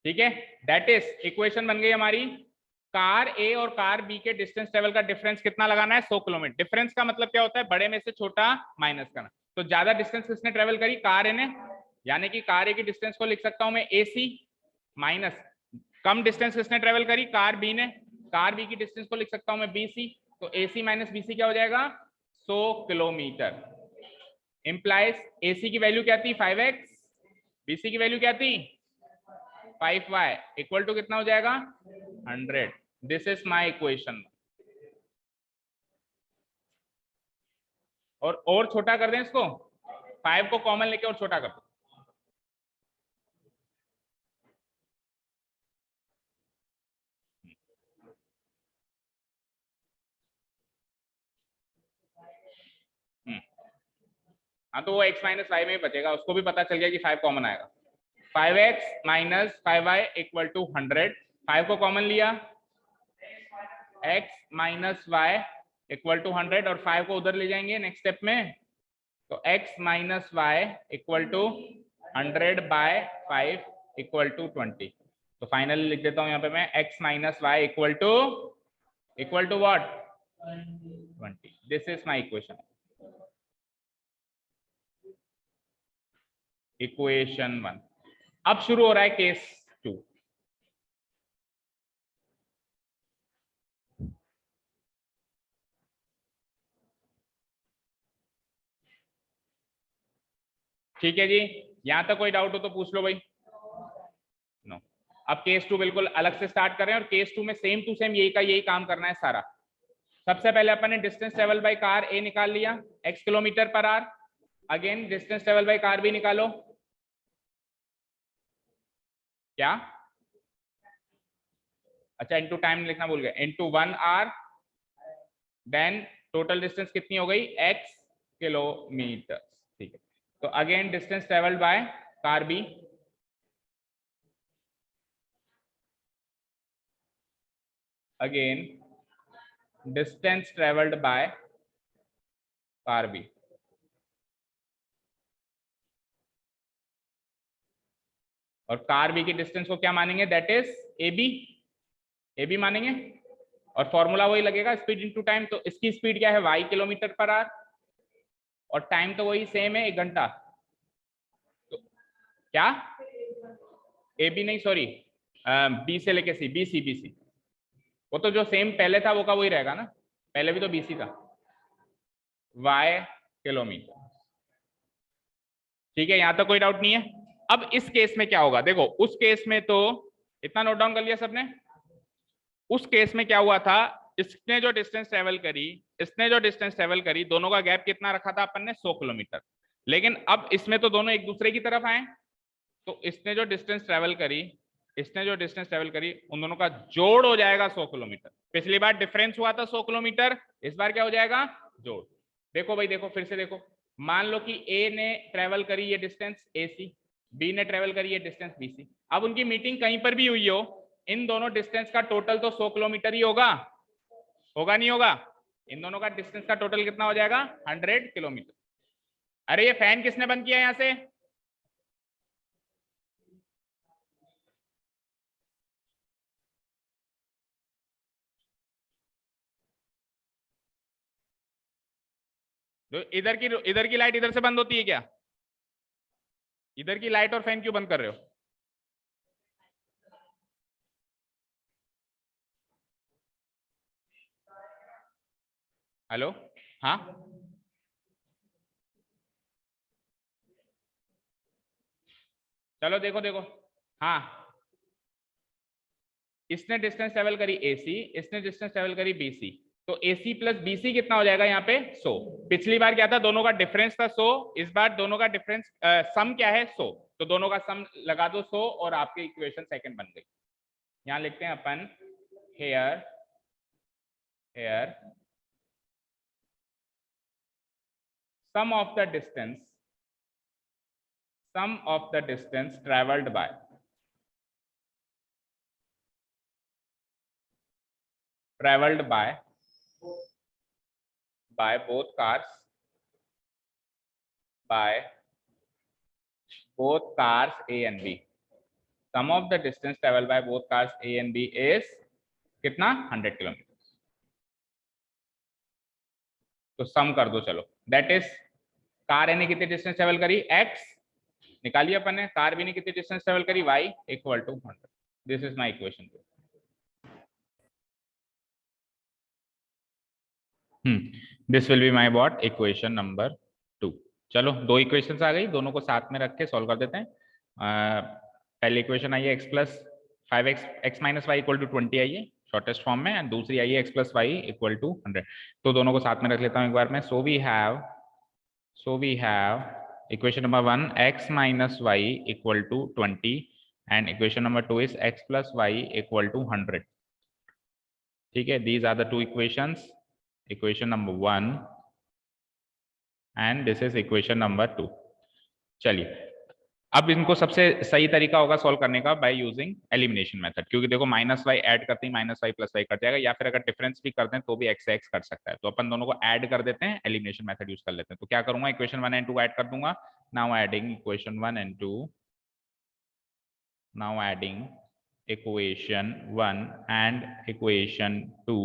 ठीक है, दैट इज इक्वेशन बन गई हमारी। कार ए और कार बी के डिस्टेंस ट्रेवल का डिफरेंस कितना लगाना है? 100 किलोमीटर। डिफरेंस का मतलब क्या होता है? बड़े में से छोटा माइनस करना। तो ज्यादा डिस्टेंस किसने ट्रेवल करी? कार ए ने, यानी कि कार ए की डिस्टेंस को लिख सकता हूं मैं AC माइनस कम डिस्टेंस किसने ट्रेवल करी? कार बी ने, कार बी की डिस्टेंस को लिख सकता हूं मैं BC। तो AC माइनस BC क्या हो जाएगा? 100 किलोमीटर। इंप्लाइज AC की वैल्यू क्या थी? 5x, BC की वैल्यू क्या थी? 5y इक्वल टू कितना हो जाएगा? 100। This is my equation. और छोटा कर दें इसको, 5 को कॉमन लेके और छोटा कर दो। हाँ, तो वो x माइनस वाई में ही बचेगा, उसको भी पता चल गया कि 5 कॉमन आएगा। 5x minus 5y equal to 100। 5 को कॉमन लिया, x minus y equal to 100, और 5 को उधर ले जाएंगे नेक्स्ट स्टेप में, तो x minus y equal to 100 by 5 equal to 20। तो फाइनली लिख देता हूं यहाँ पे मैं, x minus y equal to what? 20। This is my equation, equation 1। अब शुरू हो रहा है केस 2। ठीक है जी, यहां तक कोई डाउट हो तो पूछ लो भाई। नो। अब केस 2 बिल्कुल अलग से स्टार्ट कर रहे हैं, और केस 2 में सेम टू सेम यही काम करना है सारा। सबसे पहले अपन ने distance travel by car A निकाल लिया, x kilometre per hour. Again distance travel by car B निकालो। क्या? अच्छा, इनटू टाइम लिखना भूल गए, into 1 hour. Then total distance कितनी हो गई? x kilometre. ठीक है, तो again distance travelled by car B, again distance travelled by car B. और कार बी की डिस्टेंस को क्या मानेंगे? दैट इज AB मानेंगे। और फॉर्मूला वही लगेगा, स्पीड इनटू टाइम। तो इसकी स्पीड क्या है, y किलोमीटर पर आवर, और टाइम तो वही सेम है 1 घंटा। तो क्या ए बी नहीं, सॉरी बी से लेके सी, बी सी बी सी, वो तो जो सेम पहले था वो का वही रहेगा ना, पहले भी तो बी सी था, y किलोमीटर। ठीक है, यहां तक कोई डाउट नहीं है। अब इस केस में क्या होगा, देखो उस केस में तो इतना नोट डाउन कर लिया सबने। उस केस में क्या हुआ था, इसने जो डिस्टेंस ट्रेवल करी, इसने जो डिस्टेंस ट्रेवल करी, दोनों का गैप कितना रखा था अपन ने, 100 किलोमीटर। लेकिन अब इसमें तो दोनों एक दूसरे की तरफ आए, तो इसने जो डिस्टेंस ट्रेवल करी, इसने जो डिस्टेंस ट्रेवल करी, उन दोनों का जोड़ हो जाएगा 100 किलोमीटर। पिछली बार डिफरेंस हुआ था 100 किलोमीटर, इस बार क्या हो जाएगा, जोड़। देखो भाई, देखो फिर से देखो, मान लो कि ए ने ट्रेवल करी ये डिस्टेंस AC, बी ने ट्रेवल करी ये डिस्टेंस BC। अब उनकी मीटिंग कहीं पर भी हुई हो, इन दोनों डिस्टेंस का टोटल तो 100 किलोमीटर ही होगा, होगा नहीं होगा? इन दोनों का डिस्टेंस का टोटल कितना हो जाएगा, 100 किलोमीटर। अरे ये फैन किसने बंद किया यहां से? तो इधर की लाइट इधर से बंद होती है क्या? इधर की लाइट और फैन क्यों बंद कर रहे हो? हेलो, हाँ चलो देखो देखो, हाँ इसने डिस्टेंस ट्रेवल करी AC, इसने डिस्टेंस ट्रेवल करी BC, तो AC प्लस BC कितना हो जाएगा यहाँ पे, 100। पिछली बार क्या था, दोनों का डिफरेंस था 100, इस बार दोनों का डिफरेंस सम क्या है, 100। तो दोनों का सम लगा दो 100 और आपकी इक्वेशन सेकंड बन गई। यहाँ लिखते हैं अपन, here here sum of the distance traveled by both cars, A and B. Sum of the distance traveled by both cars A and B is कितना, 100 किलोमीटर। तो सम कर दो चलो, दैट इज कार ए ने कितनी डिस्टेंस ट्रेवल करी, x निकालिए अपन ने, कार बी ने कितनी डिस्टेंस ट्रेवल करी, y equal to 100। This is my equation. This will be my what, equation number 2। चलो दो इक्वेशंस आ गई, दोनों को साथ में रख के सॉल्व कर देते हैं। पहली इक्वेशन आई है x plus 5x x minus y equal to 20 आई है शॉर्टेस्ट फॉर्म में, एंड दूसरी आई है x plus y equal to 100। तो दोनों को साथ में रख लेता हूँ एक बार में। So we have equation number 1 x minus y equal to 20 and equation number 2 is x plus y equal to 100। ठीक है, these are the two equations, equation number 1 and this is equation number 2। चलिए, अब इनको सबसे सही तरीका होगा solve करने का बाय यूजिंग एलिमिनेशन मेथड, क्योंकि देखो माइनस वाई ऐड करते ही minus y plus y cut जाएगा, या फिर अगर डिफरेंस भी करते हैं तो भी एक्स से एक्स कट सकता है। तो अपन दोनों को ऐड कर देते हैं, एलिमिनेशन मेथड यूज कर लेते हैं। तो क्या करूंगा, इक्वेशन 1 एंड 2 ऐड कर दूंगा। Now adding equation 1 and 2, now adding equation 1 and equation 2,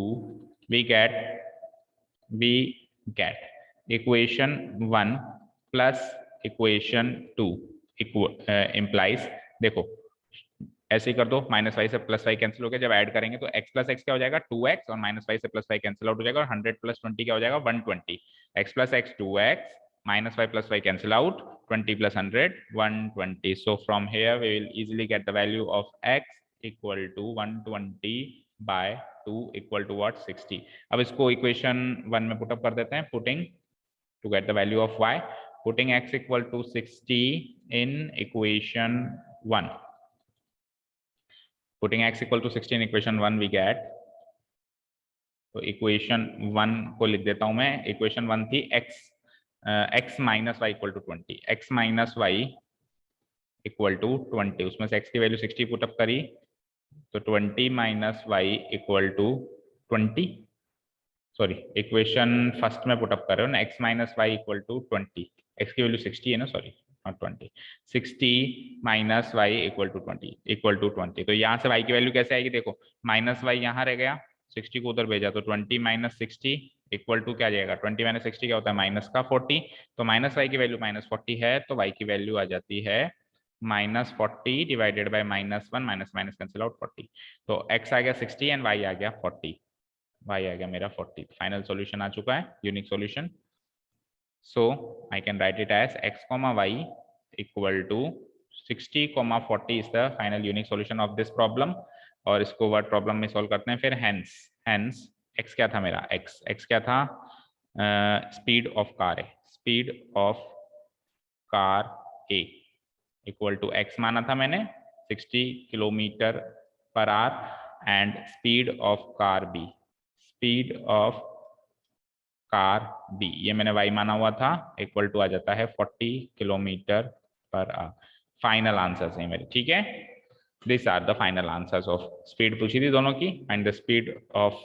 we get equation 1 plus equation 2 implies, देखो ऐसे ही कर दो, माइनस वाई से प्लस वाई कैंसिल हो गया, जब ऐड करेंगे तो x प्लस एक्स क्या हो जाएगा, 2x, और माइनस वाई से प्लस वाई कैंसिल आउट हो जाएगा, और 100 प्लस 20 क्या हो जाएगा, 120। x plus x 2x, minus y plus y cancel out, 20 plus 100 120। So from here we will easily get the value of x equal to 120/2 equal to what, 60। अब इसको equation 1 में put up कर देते हैं, putting to get the value of y, putting x equal to 60 in equation 1, putting x equal to 60 in equation 1 we get, तो equation 1 को लिख देता हूं मैं, इक्वेशन 1 थी x minus y equal to 20, x minus y equal to 20, उसमें से x की वैल्यू 60 पुटअप करी, तो 20 minus y equal to 20, sorry equation first में पुटअप कर रहे हो ना, x minus y equal to 20, x की वैल्यू 60 है ना, sorry not 20, 60 minus y equal to 20 तो यहाँ से y की वैल्यू कैसे आएगी, देखो माइनस वाई यहाँ रह गया, 60 को उधर भेजा तो 20 माइनस 60 इक्वल टू क्या जाएगा, 20 माइनस 60 क्या होता है, माइनस का 40। तो माइनस वाई की वैल्यू माइनस 40 है, तो वाई की वैल्यू आ जाती है -40 divided by -1, minus minus cancel out 40। तो x आ गया 60 एंड y आ गया 40, y आ गया मेरा 40। फाइनल सॉल्यूशन आ चुका है, unique solution. So I can write it as x comma y equal to 60 comma 40 is the final unique solution of this problem। और इसको word problem में सॉल्व करते हैं फिर। hence x क्या था मेरा, x क्या था, स्पीड ऑफ कार है, speed of car A equal to x माना था मैंने 60 kilometre per hour and speed of car B, speed of car B ये मैंने y माना हुआ था, इक्वल टू आ जाता है 40 kilometre per our. Final answers है मेरे, ठीक है। This are the final answers of, speed पूछी थी दोनों की and the speed of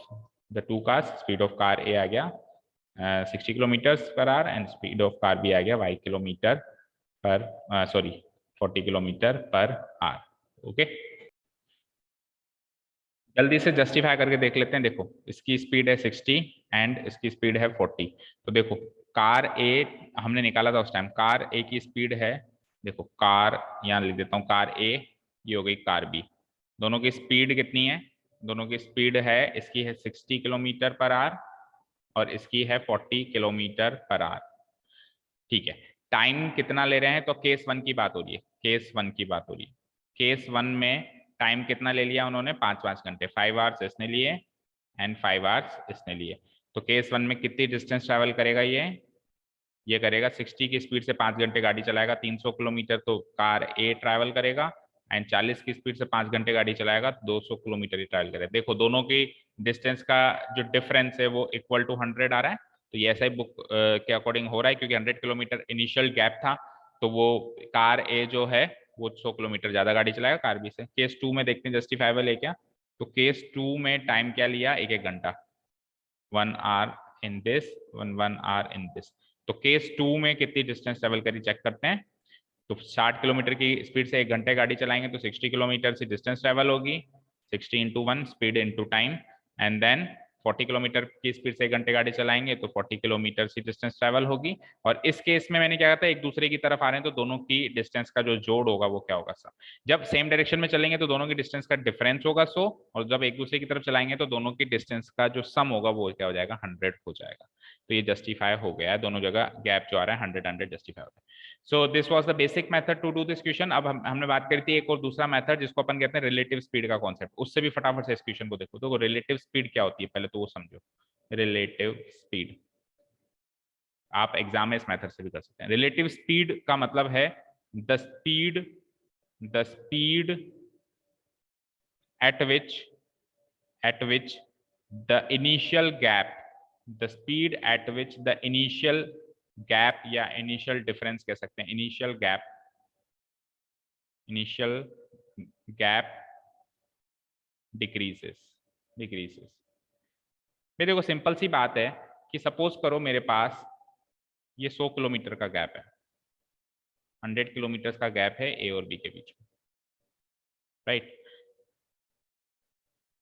the two cars. Speed of car A आ गया 60 kilometre per hour and speed of car B आ गया y किलोमीटर पर 40 किलोमीटर पर आवर। ओके, जल्दी से जस्टिफाई करके देख लेते हैं। देखो इसकी स्पीड है 60 एंड इसकी स्पीड है 40। तो देखो कार ए हमने निकाला था उस टाइम, कार ए की स्पीड है, देखो कार यहाँ लिख देता हूँ, कार ए, ये हो गई कार बी। दोनों की स्पीड कितनी है, दोनों की स्पीड है, इसकी है 60 किलोमीटर पर आवर और इसकी है 40 किलोमीटर पर आवर। ठीक है, टाइम कितना ले रहे हैं, तो केस 1 की बात हो रही है, केस 1 की बात हो रही है। केस 1 में टाइम कितना ले लिया उन्होंने, 5 घंटे, 5 आवर्स इसने लिए एंड 5 आवर्स इसने लिए। तो केस 1 में कितनी डिस्टेंस ट्रैवल करेगा ये करेगा 60 की स्पीड से 5 घंटे गाड़ी चलाएगा 300 किलोमीटर, तो कार ए ट्रैवल करेगा एंड 40 की स्पीड से 5 घंटे गाड़ी चलाएगा 200 किलोमीटर ही ट्रैवल करेगा। देखो दोनों की डिस्टेंस का जो डिफरेंस है वो इक्वल टू 100 आ रहा है, तो ये ऐसा ही बुक के अकॉर्डिंग हो रहा है क्योंकि 100 किलोमीटर इनिशियल गैप था, तो वो कार ए जो है वो 100 किलोमीटर ज्यादा गाड़ी चलाएगा कार बी से। केस 2 में देखते हैं जस्टिफाइबल है क्या, तो केस 2 में टाइम क्या लिया, 1 घंटा, 1 hour in this, 1 hour in this. तो केस 2 में कितनी डिस्टेंस ट्रेवल करी चेक करते हैं। तो 60 किलोमीटर की स्पीड से 1 घंटे गाड़ी चलाएंगे तो 60 किलोमीटर से डिस्टेंस ट्रेवल होगी, 60 into 1 speed into time, and then 40 kilometre की स्पीड से 1 घंटे गाड़ी चलाएंगे तो 40 किलोमीटर की डिस्टेंस ट्रेवल होगी। और इस केस में मैंने क्या कहा था, एक दूसरे की तरफ आ रहे हैं तो दोनों की डिस्टेंस का जो जोड़ होगा वो क्या होगा, सम। जब सेम डायरेक्शन में चलेंगे तो दोनों की डिस्टेंस का डिफरेंस होगा 100, और जब एक दूसरे की तरफ चलाएंगे तो दोनों की डिस्टेंस का जो सम होगा वो क्या हो जाएगा, 100 हो जाएगा। तो ये जस्टिफाई हो गया है, दोनों जगह गैप जो आ रहा है 100 जस्टिफाई हो गया। So this was the basic method to do this question. अब हमने बात करी थी एक और दूसरा मेथड जिसको अपन कहते हैं रिलेटिव स्पीड का कॉन्सेप्ट, उससे भी फटाफट से इस क्वेश्चन को देखो। तो रिलेटिव स्पीड क्या होती है पहले तो वो समझो। रिलेटिव स्पीड आप एग्जाम में इस मेथड से भी कर सकते हैं। रिलेटिव स्पीड का मतलब है the speed at which the initial gap, the speed at which the initial gap या initial difference कह सकते हैं, initial gap decreases। भाई देखो सिंपल सी बात है कि सपोज करो मेरे पास ये 100 किलोमीटर का गैप है, 100 किलोमीटर का गैप है ए और बी के बीच में, राइट।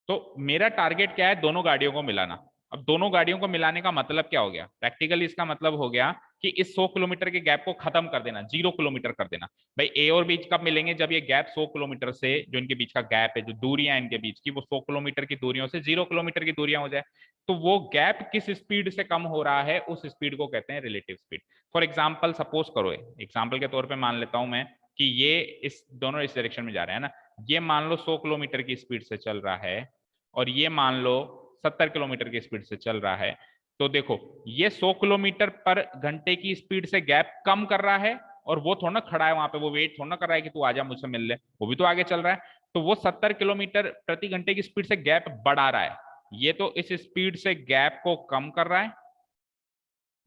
तो मेरा टारगेट क्या है, दोनों गाड़ियों को मिलाना। अब दोनों गाड़ियों को मिलाने का मतलब क्या हो गया, प्रैक्टिकली इसका मतलब हो गया कि इस 100 किलोमीटर के गैप को खत्म कर देना, 0 किलोमीटर कर देना। भाई ए और बी कब मिलेंगे, जब ये गैप 100 किलोमीटर से, जो इनके बीच का गैप है, जो दूरियां इनके बीच की, वो 100 किलोमीटर की दूरियों से 0 किलोमीटर की दूरियां हो जाए। तो वो गैप किस स्पीड से कम हो रहा है, उस स्पीड को कहते हैं relative speed. For example suppose करो, एग्जाम्पल के तौर पर मान लेता हूं मैं कि ये इस दोनों इस डायरेक्शन में जा रहे हैं ना, ये मान लो 100 किलोमीटर की स्पीड से चल रहा है और ये मान लो 70 किलोमीटर की स्पीड से चल रहा है। तो देखो ये 100 किलोमीटर पर घंटे की स्पीड से गैप कम कर रहा है और वो थोड़ा ना खड़ा है वहां पे, वो वेट थोड़ा ना कर रहा है कि तू आजा मुझसे मिल ले, वो भी तो आगे चल रहा है। तो वो 70 किलोमीटर प्रति घंटे की स्पीड से गैप बढ़ा रहा है, ये तो इस स्पीड से गैप को कम कर रहा है,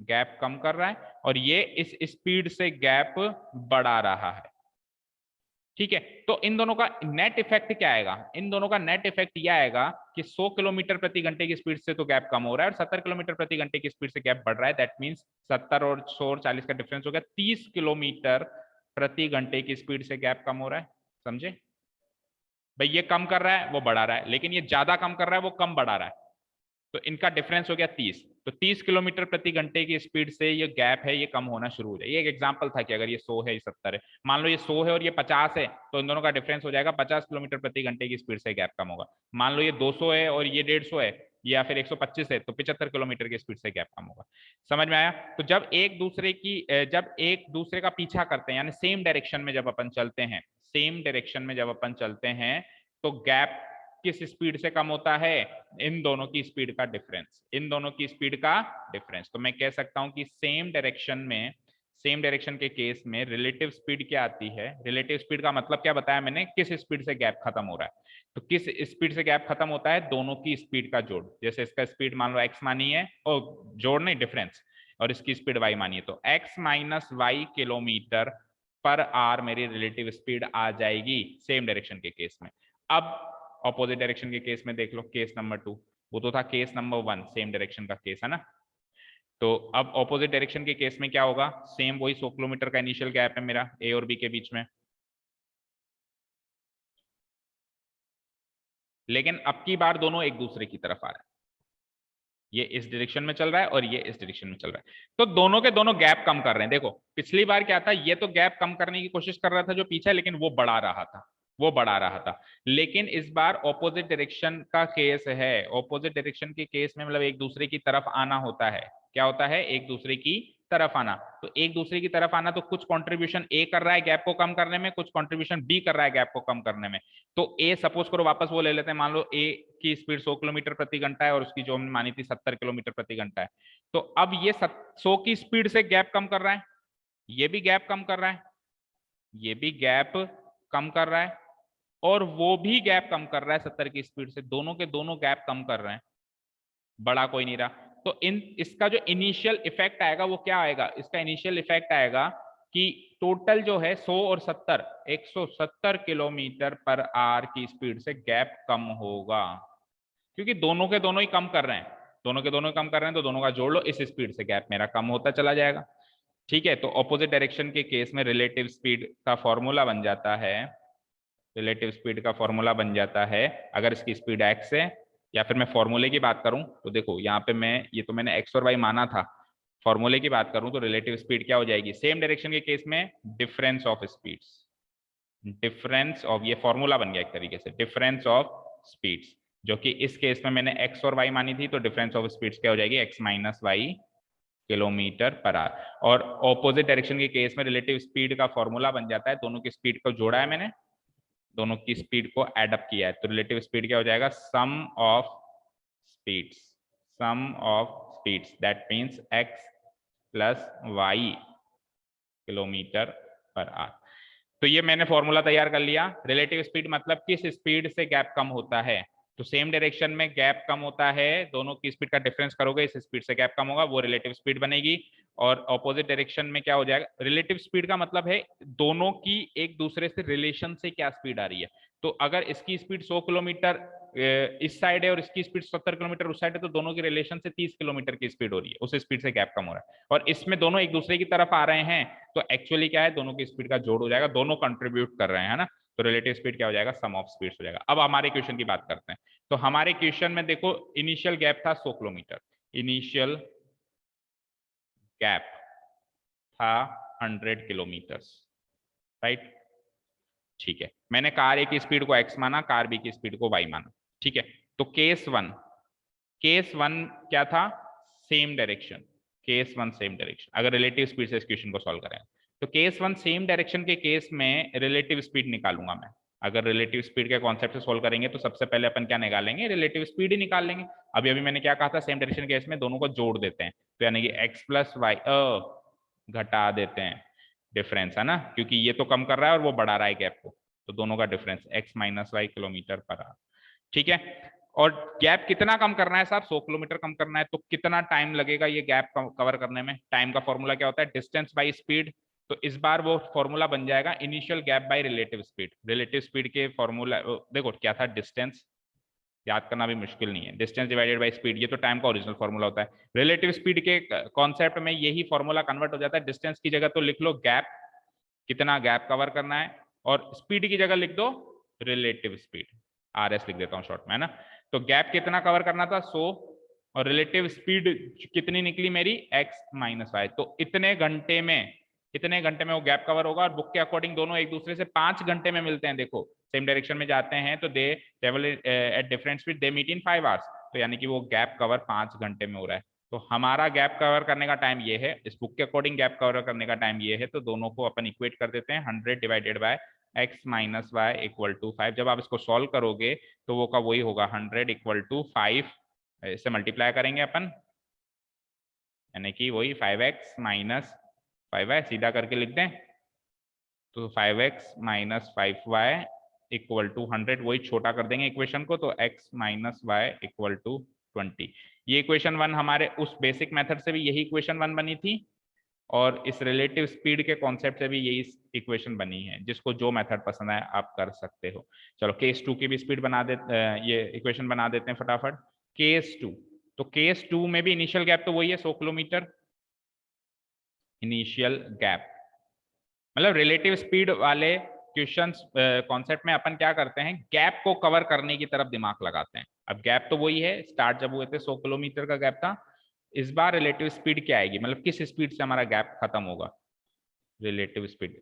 गैप कम कर रहा है, और ये इस स्पीड से गैप बढ़ा रहा है, ठीक है। तो इन दोनों का नेट इफेक्ट क्या आएगा, इन दोनों का नेट इफेक्ट यह आएगा कि 100 किलोमीटर प्रति घंटे की स्पीड से तो गैप कम हो रहा है और 70 किलोमीटर प्रति घंटे की स्पीड से गैप बढ़ रहा है। दैट मींस 70 और 100 और 40 का डिफरेंस हो गया 30 किलोमीटर प्रति घंटे की स्पीड से गैप कम हो रहा है, समझे भाई। ये कम कर रहा है वो बढ़ा रहा है, लेकिन ये ज्यादा कम कर रहा है वो कम बढ़ा रहा है। तो इनका डिफरेंस हो गया 30। तो 30 किलोमीटर प्रति घंटे की स्पीड से ये गैप है ये कम होना शुरू हो जाए। ये एक एग्जांपल था कि अगर ये 100 है ये 70 है, मान लो ये 100 है और ये 50 है, तो इन दोनों का डिफरेंस हो जाएगा 50 किलोमीटर प्रति घंटे की स्पीड से गैप कम होगा। मान लो ये 200 है और ये 150 है या फिर 125 है, तो 75 किलोमीटर की स्पीड से गैप कम होगा। समझ में आया? तो जब एक दूसरे का पीछा करते हैं, यानी सेम डायरेक्शन में जब अपन चलते हैं, सेम डायरेक्शन में जब अपन चलते हैं, तो गैप किस स्पीड से कम होता है? इन दोनों की स्पीड का डिफरेंस, इन दोनों की स्पीड का डिफरेंस। तो मैं कह सकता हूं कि सेम डायरेक्शन के केस में रिलेटिव स्पीड क्या आती है? रिलेटिव स्पीड का मतलब क्या बताया मैंने? किस स्पीड से गैप खत्म हो रहा है। तो किस स्पीड से गैप खत्म होता है? दोनों की स्पीड का जोड़। जैसे इसका स्पीड मान लो एक्स मानी है, और जोड़ नहीं डिफरेंस, और इसकी स्पीड वाई मानिए, तो x minus y kilometre per hour मेरी रिलेटिव स्पीड आ जाएगी सेम डायरेक्शन के केस में। अब ऑपोजिट डायरेक्शन के केस में देख लो, केस नंबर 2, वो तो था केस नंबर 1 सेम डायरेक्शन का केस है ना। तो अब ऑपोजिट डायरेक्शन के केस में क्या होगा? सेम वही 100 किलोमीटर का इनिशियल गैप है मेरा ए और बी के बीच में, लेकिन अब की बार दोनों एक दूसरे की तरफ आ रहे हैं। ये इस डायरेक्शन में चल रहा है और ये इस डायरेक्शन में चल रहा है, तो दोनों के दोनों गैप कम कर रहे हैं। देखो पिछली बार क्या था, ये तो गैप कम करने की कोशिश कर रहा था जो पीछे, लेकिन वो बढ़ा रहा था, वो बढ़ा रहा था। लेकिन इस बार ऑपोजिट डायरेक्शन का केस है। ऑपोजिट डायरेक्शन के केस में मतलब एक दूसरे की तरफ आना होता है। क्या होता है? एक दूसरे की तरफ आना। तो एक दूसरे की तरफ आना, तो कुछ कंट्रीब्यूशन ए कर रहा है गैप को कम करने में, कुछ कंट्रीब्यूशन बी कर रहा है गैप को कम करने में। तो ए सपोज करो, वापस वो ले लेते हैं, मान लो ए की स्पीड 100 किलोमीटर प्रति घंटा है और उसकी जो हमने मानी थी 70 किलोमीटर प्रति घंटा है। तो अब ये 100 की स्पीड से गैप कम कर रहा है, ये भी गैप कम कर रहा है, ये भी गैप कम कर रहा है, और वो भी गैप कम कर रहा है 70 की स्पीड से। दोनों के दोनों गैप कम कर रहे हैं, बड़ा कोई नहीं रहा। तो इसका जो इनिशियल इफेक्ट आएगा वो क्या आएगा? इसका इनिशियल इफेक्ट आएगा कि टोटल जो है 100 और 70, 170 किलोमीटर पर आवर की स्पीड से गैप कम होगा, क्योंकि दोनों के दोनों ही कम कर रहे हैं, दोनों के दोनों कम कर रहे हैं, तो दोनों का जोड़ लो, इस स्पीड से गैप मेरा कम होता चला जाएगा। ठीक है, तो ऑपोजिट डायरेक्शन के केस में रिलेटिव स्पीड का फॉर्मूला बन जाता है, रिलेटिव स्पीड का फॉर्मूला बन जाता है, अगर इसकी स्पीड एक्स है, या फिर मैं फॉर्मूले की बात करूं तो देखो यहाँ पे मैं, ये तो मैंने एक्स और वाई माना था, फॉर्मूले की बात करूं तो रिलेटिव स्पीड क्या हो जाएगी सेम डायरेक्शन के केस में? Difference of speeds, difference of, ये फॉर्मूला बन गया एक तरीके से, डिफरेंस ऑफ स्पीड्स, जो कि इस केस में मैंने एक्स और वाई मानी थी, तो डिफरेंस ऑफ स्पीड्स क्या हो जाएगी? X minus y kilometre per hour. और ऑपोजिट डायरेक्शन के केस में रिलेटिव स्पीड का फॉर्मूला बन जाता है, दोनों की स्पीड को जोड़ा है मैंने, दोनों की स्पीड को एड अप किया है, तो रिलेटिव स्पीड क्या हो जाएगा? Sum of speeds, sum of speeds, that means x plus y kilometre per hour. तो ये मैंने फॉर्मूला तैयार कर लिया। रिलेटिव स्पीड मतलब किस स्पीड से गैप कम होता है, तो सेम डायरेक्शन में गैप कम होता है, दोनों की स्पीड का डिफरेंस करोगे, इस स्पीड से गैप कम होगा, वो रिलेटिव स्पीड बनेगी। और ऑपोजिट डायरेक्शन में क्या हो जाएगा? रिलेटिव स्पीड का मतलब है दोनों की एक दूसरे से रिलेशन से क्या स्पीड आ रही है। तो अगर इसकी स्पीड 100 किलोमीटर इस साइड है और इसकी स्पीड 70 किलोमीटर उस साइड है, तो दोनों की रिलेशन से 30 किलोमीटर की स्पीड हो रही है, उस स्पीड से गैप कम हो रहा है। और इसमें दोनों एक दूसरे की तरफ आ रहे हैं, तो एक्चुअली क्या है? दोनों की स्पीड का जोड़ हो जाएगा, दोनों कंट्रीब्यूट कर रहे हैं, है ना। तो रिलेटिव स्पीड क्या हो जाएगा? सम ऑफ स्पीड्स हो जाएगा। अब हमारे क्वेश्चन की बात करते हैं। तो हमारे क्वेश्चन में देखो इनिशियल गैप था 100 किलोमीटर, इनिशियल गैप था 100 किलोमीटर, राइट। ठीक है, मैंने कार ए की स्पीड को एक्स माना, कार बी की स्पीड को वाई माना। ठीक है, तो केस वन क्या था? Same direction, case one same direction. अगर रिलेटिव स्पीड से इस क्वेश्चन को सॉल्व करें, तो केस वन सेम डायरेक्शन के केस में रिलेटिव स्पीड निकालूंगा मैं। अगर रिलेटिव स्पीड के कॉन्सेप्ट से सॉल्व करेंगे तो सबसे पहले अपन क्या निकालेंगे? रिलेटिव स्पीड ही निकाल लेंगे। अभी अभी मैंने क्या कहा था? सेम डायरेक्शन केस में दोनों को जोड़ देते हैं, तो यानी कि एक्स प्लस वाई घटा देते हैं, डिफरेंस है ना, क्योंकि ये तो कम कर रहा है और वो बढ़ा रहा है गैप को, तो दोनों का difference x minus y kilometre per hour. ठीक है, और गैप कितना कम करना है साहब? 100 किलोमीटर कम करना है, तो कितना टाइम लगेगा ये गैप कवर करने में? टाइम का फॉर्मूला क्या होता है? Distance by speed. तो इस बार वो फॉर्मूला बन जाएगा initial gap by relative speed. Relative speed के फॉर्मूला देखो क्या था? डिस्टेंस, याद करना भी मुश्किल नहीं है, डिस्टेंस डिवाइडेड बाई स्पीड, ये तो टाइम का ओरिजिनल फॉर्मूला होता है। रिलेटिव स्पीड के कॉन्सेप्ट में यही फॉर्मूला कन्वर्ट हो जाता है, डिस्टेंस की जगह तो लिख लो गैप, कितना गैप कवर करना है, और स्पीड की जगह लिख दो रिलेटिव स्पीड, आर एस लिख देता हूं शॉर्ट में, है ना। तो गैप कितना कवर करना था? 100, और रिलेटिव स्पीड कितनी निकली मेरी x माइनस वाई। तो इतने घंटे में वो गैप कवर होगा। और बुक के अकॉर्डिंग दोनों एक दूसरे से 5 घंटे में मिलते हैं। देखो सेम डायरेक्शन में जाते हैं तो they travel at different speed, they meet in 5 hours. तो यानी कि वो गैप कवर 5 घंटे में हो रहा है। तो हमारा गैप कवर करने का टाइम ये है, इस बुक के अकॉर्डिंग गैप कवर करने का टाइम ये है। तो दोनों को अपन इक्वेट कर देते हैं, 100 divided by x minus y equal to 5। जब आप इसको सॉल्व करोगे तो वो का वही होगा 100 इक्वल टू 5, इससे मल्टीप्लाई करेंगे अपन, यानी कि वही 5x माइनस 5y सीधा करके लिख दें। तो 5x minus 5y equal to 100, वही छोटा कर देंगे इक्वेशन को, तो x minus y equal to 20। ये इक्वेशन 1 हमारे उस बेसिक मेथड से भी यही इक्वेशन 1 बनी थी, और इस रिलेटिव स्पीड के कॉन्सेप्ट से भी यही इक्वेशन बनी है। जिसको जो मेथड पसंद आए आप कर सकते हो। चलो केस 2 की भी स्पीड बना देते, ये इक्वेशन बना देते हैं फटाफट। केस 2, तो केस 2 में भी इनिशियल गैप तो वही है 100 किलोमीटर इनिशियल गैप। मतलब रिलेटिव स्पीड वाले क्वेश्चंस कॉन्सेप्ट में अपन क्या करते हैं, गैप को कवर करने की तरफ दिमाग लगाते हैं। अब गैप तो वही है, स्टार्ट जब हुए थे 100 किलोमीटर का गैप था। इस बार रिलेटिव स्पीड क्या आएगी, मतलब किस स्पीड से हमारा गैप खत्म होगा, रिलेटिव स्पीड।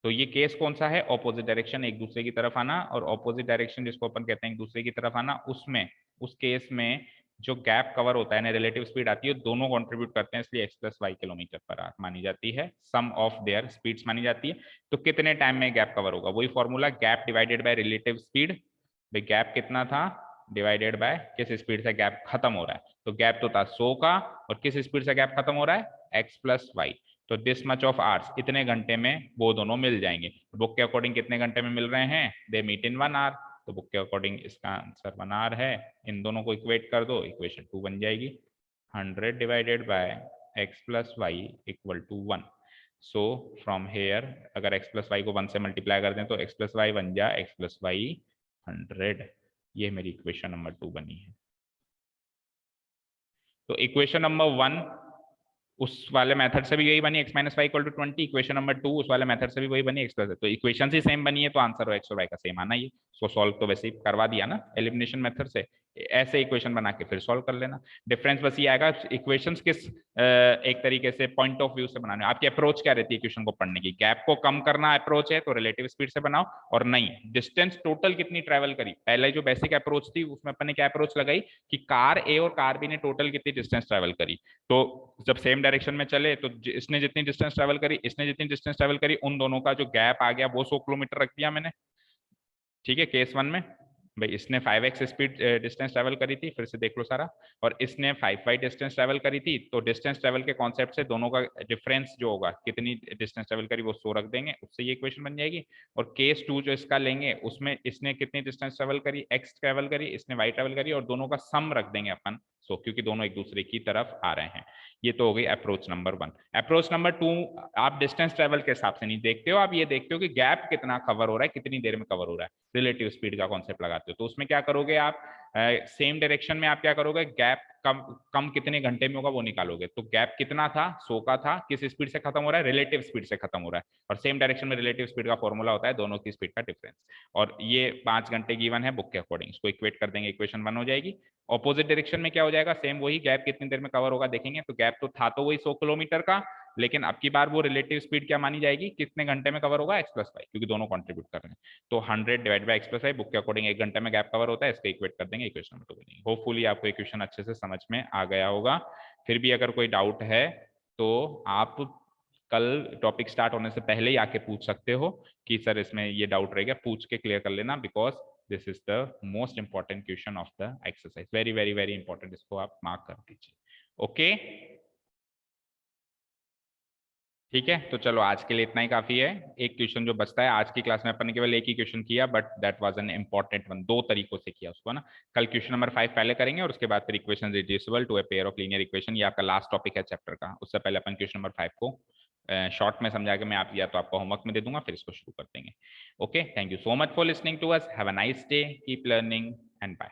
तो ये केस कौन सा है, ऑपोजिट डायरेक्शन एक दूसरे की तरफ आना। और ऑपोजिट डायरेक्शन जिसको अपन कहते हैं एक दूसरे की तरफ आना, उसमें उस केस में जो गैप कवर होता है ना, रिलेटिव स्पीड आती है, दोनों कंट्रीब्यूट करते हैं, इसलिए x plus y kilometre per hour मानी जाती है, सम ऑफ देयर स्पीड्स मानी जाती है। तो कितने टाइम में गैप कवर होगा, वही formula, gap divided by relative speed. भाई गैप कितना था, डिवाइडेड बाय किस स्पीड से गैप खत्म हो रहा है। तो गैप तो था 100 का, और किस स्पीड से गैप खत्म हो रहा है, x प्लस वाई। तो दिस मच ऑफ आवर्स, इतने घंटे में वो दोनों मिल जाएंगे। बुक के अकॉर्डिंग कितने घंटे में मिल रहे हैं, दे मीट इन 1 आवर। तो बुक के अकॉर्डिंग इसका आंसर 1 आवर है। इन दोनों को इक्वेट कर दो, इक्वेशन 2 बन जाएगी, 100 divided by x plus y equal to 1। So from here अगर x प्लस वाई को 1 से मल्टीप्लाई कर दें तो x प्लस वाई बन जाए x प्लस वाई 100। ये मेरी इक्वेशन नंबर 2 बनी है। तो इक्वेशन नंबर 1 उस वाले मेथड से भी यही बनी, x minus y equal to 20। Equation number 2 उस वाले मेथड से भी वही बनी, x प्लस। तो इक्वेशन ही सेम बनी है, तो आंसर x और y का सेम आना ही। इसको सॉल्व तो वैसे ही करवा दिया ना एलिमिनेशन मेथड से, ऐसे इक्वेशन बना के फिर सॉल्व कर लेना। डिफरेंस बस ये आएगा इक्वेशंस किस एक तरीके से पॉइंट ऑफ व्यू से बनाने, आपकी अप्रोच क्या रहती है इक्वेशन को पढ़ने की। गैप को कम करना अप्रोच है तो रिलेटिव स्पीड से बनाओ, और नहीं डिस्टेंस टोटल कितनी ट्रेवल करी। पहले जो बेसिक अप्रोच थी उसमें अपन ने क्या अप्रोच लगाई कि कार ए और कार बी ने टोटल कितनी डिस्टेंस ट्रेवल करी। तो जब सेम डायरेक्शन में चले तो इसने जितनी डिस्टेंस ट्रेवल करी, इसने जितनी डिस्टेंस ट्रेवल करी, उन दोनों का जो गैप आ गया वो 100 किलोमीटर रख दिया मैंने। ठीक है, केस 1 में भाई इसने 5x स्पीड डिस्टेंस ट्रेवल करी थी, फिर से देख लो सारा, और इसने 5y डिस्टेंस ट्रेवल करी थी। तो डिस्टेंस ट्रेवल के कॉन्सेप्ट से दोनों का डिफरेंस जो होगा, कितनी डिस्टेंस ट्रेवल करी वो 100 रख देंगे, उससे ये इक्वेशन बन जाएगी। और केस 2 जो इसका लेंगे उसमें इसने कितनी डिस्टेंस ट्रेवल करी, x ट्रेवल करी, इसने y ट्रेवल करी, और दोनों का सम रख देंगे अपन 100, क्योंकि दोनों एक दूसरे की तरफ आ रहे हैं। ये तो हो गई अप्रोच नंबर 1। अप्रोच नंबर 2 आप डिस्टेंस ट्रेवल के हिसाब से नहीं देखते हो, आप ये देखते हो कि गैप कितना कवर हो रहा है, कितनी देर में कवर हो रहा है, रिलेटिव स्पीड का कॉन्सेप्ट लगाते हो। तो उसमें क्या करोगे आप, सेम डायरेक्शन में आप क्या करोगे, गैप कम कम कितने घंटे में होगा वो निकालोगे। तो गैप कितना था, 100 का था, किस स्पीड से खत्म हो रहा है, रिलेटिव स्पीड से खत्म हो रहा है। और सेम डायरेक्शन में रिलेटिव स्पीड का फॉर्मूला होता है दोनों की स्पीड का डिफरेंस। और ये 5 घंटे गिवन है बुक के अकॉर्डिंग, इसको इक्वेट कर देंगे, इक्वेशन 1 हो जाएगी। ऑपोजिट डायरेक्शन में क्या हो जाएगा, सेम वही, गैप कितनी देर में कवर होगा देखेंगे। तो गैप तो था तो वही 100 किलोमीटर का, लेकिन अब की बार वो रिलेटिव स्पीड क्या मानी जाएगी, कितने घंटे में कवर होगा, x प्लस वाई, क्योंकि दोनों कंट्रीब्यूट कर रहे हैं। तो 100 divide by x plus y, book के अकॉर्डिंग 1 घंटे में गैप कवर होता है, इसको इक्वेट कर देंगे, इक्वेशन नंबर 2 बनेगी। होपफुली आपको इक्वेशन अच्छे से समझ में आ गया होगा। फिर भी अगर कोई डाउट है तो आप कल टॉपिक स्टार्ट होने से पहले ही आके पूछ सकते हो कि सर इसमें ये डाउट रहेगा, पूछ के क्लियर कर लेना, because this is the most important question of the exercise. Very very very important, इसको आप मार्क कर दीजिए। ओके ठीक है, तो चलो आज के लिए इतना ही काफी है। एक क्वेश्चन जो बचता है, आज की क्लास में अपन ने केवल एक ही क्वेश्चन किया, but that was an important one, 2 तरीकों से किया उसको ना। कल क्वेश्चन नंबर 5 पहले करेंगे, और उसके बाद फिर equation reducible to a pair of linear equation, ये आपका लास्ट टॉपिक है चैप्टर का। उससे पहले अपन क्वेश्चन नंबर 5 को शॉर्ट में समझा के मैं आप या तो आपको होमवर्क में दे दूंगा, फिर इसको शुरू कर देंगे। Okay, thank you so much for listening to us, have a nice day, keep learning and bye.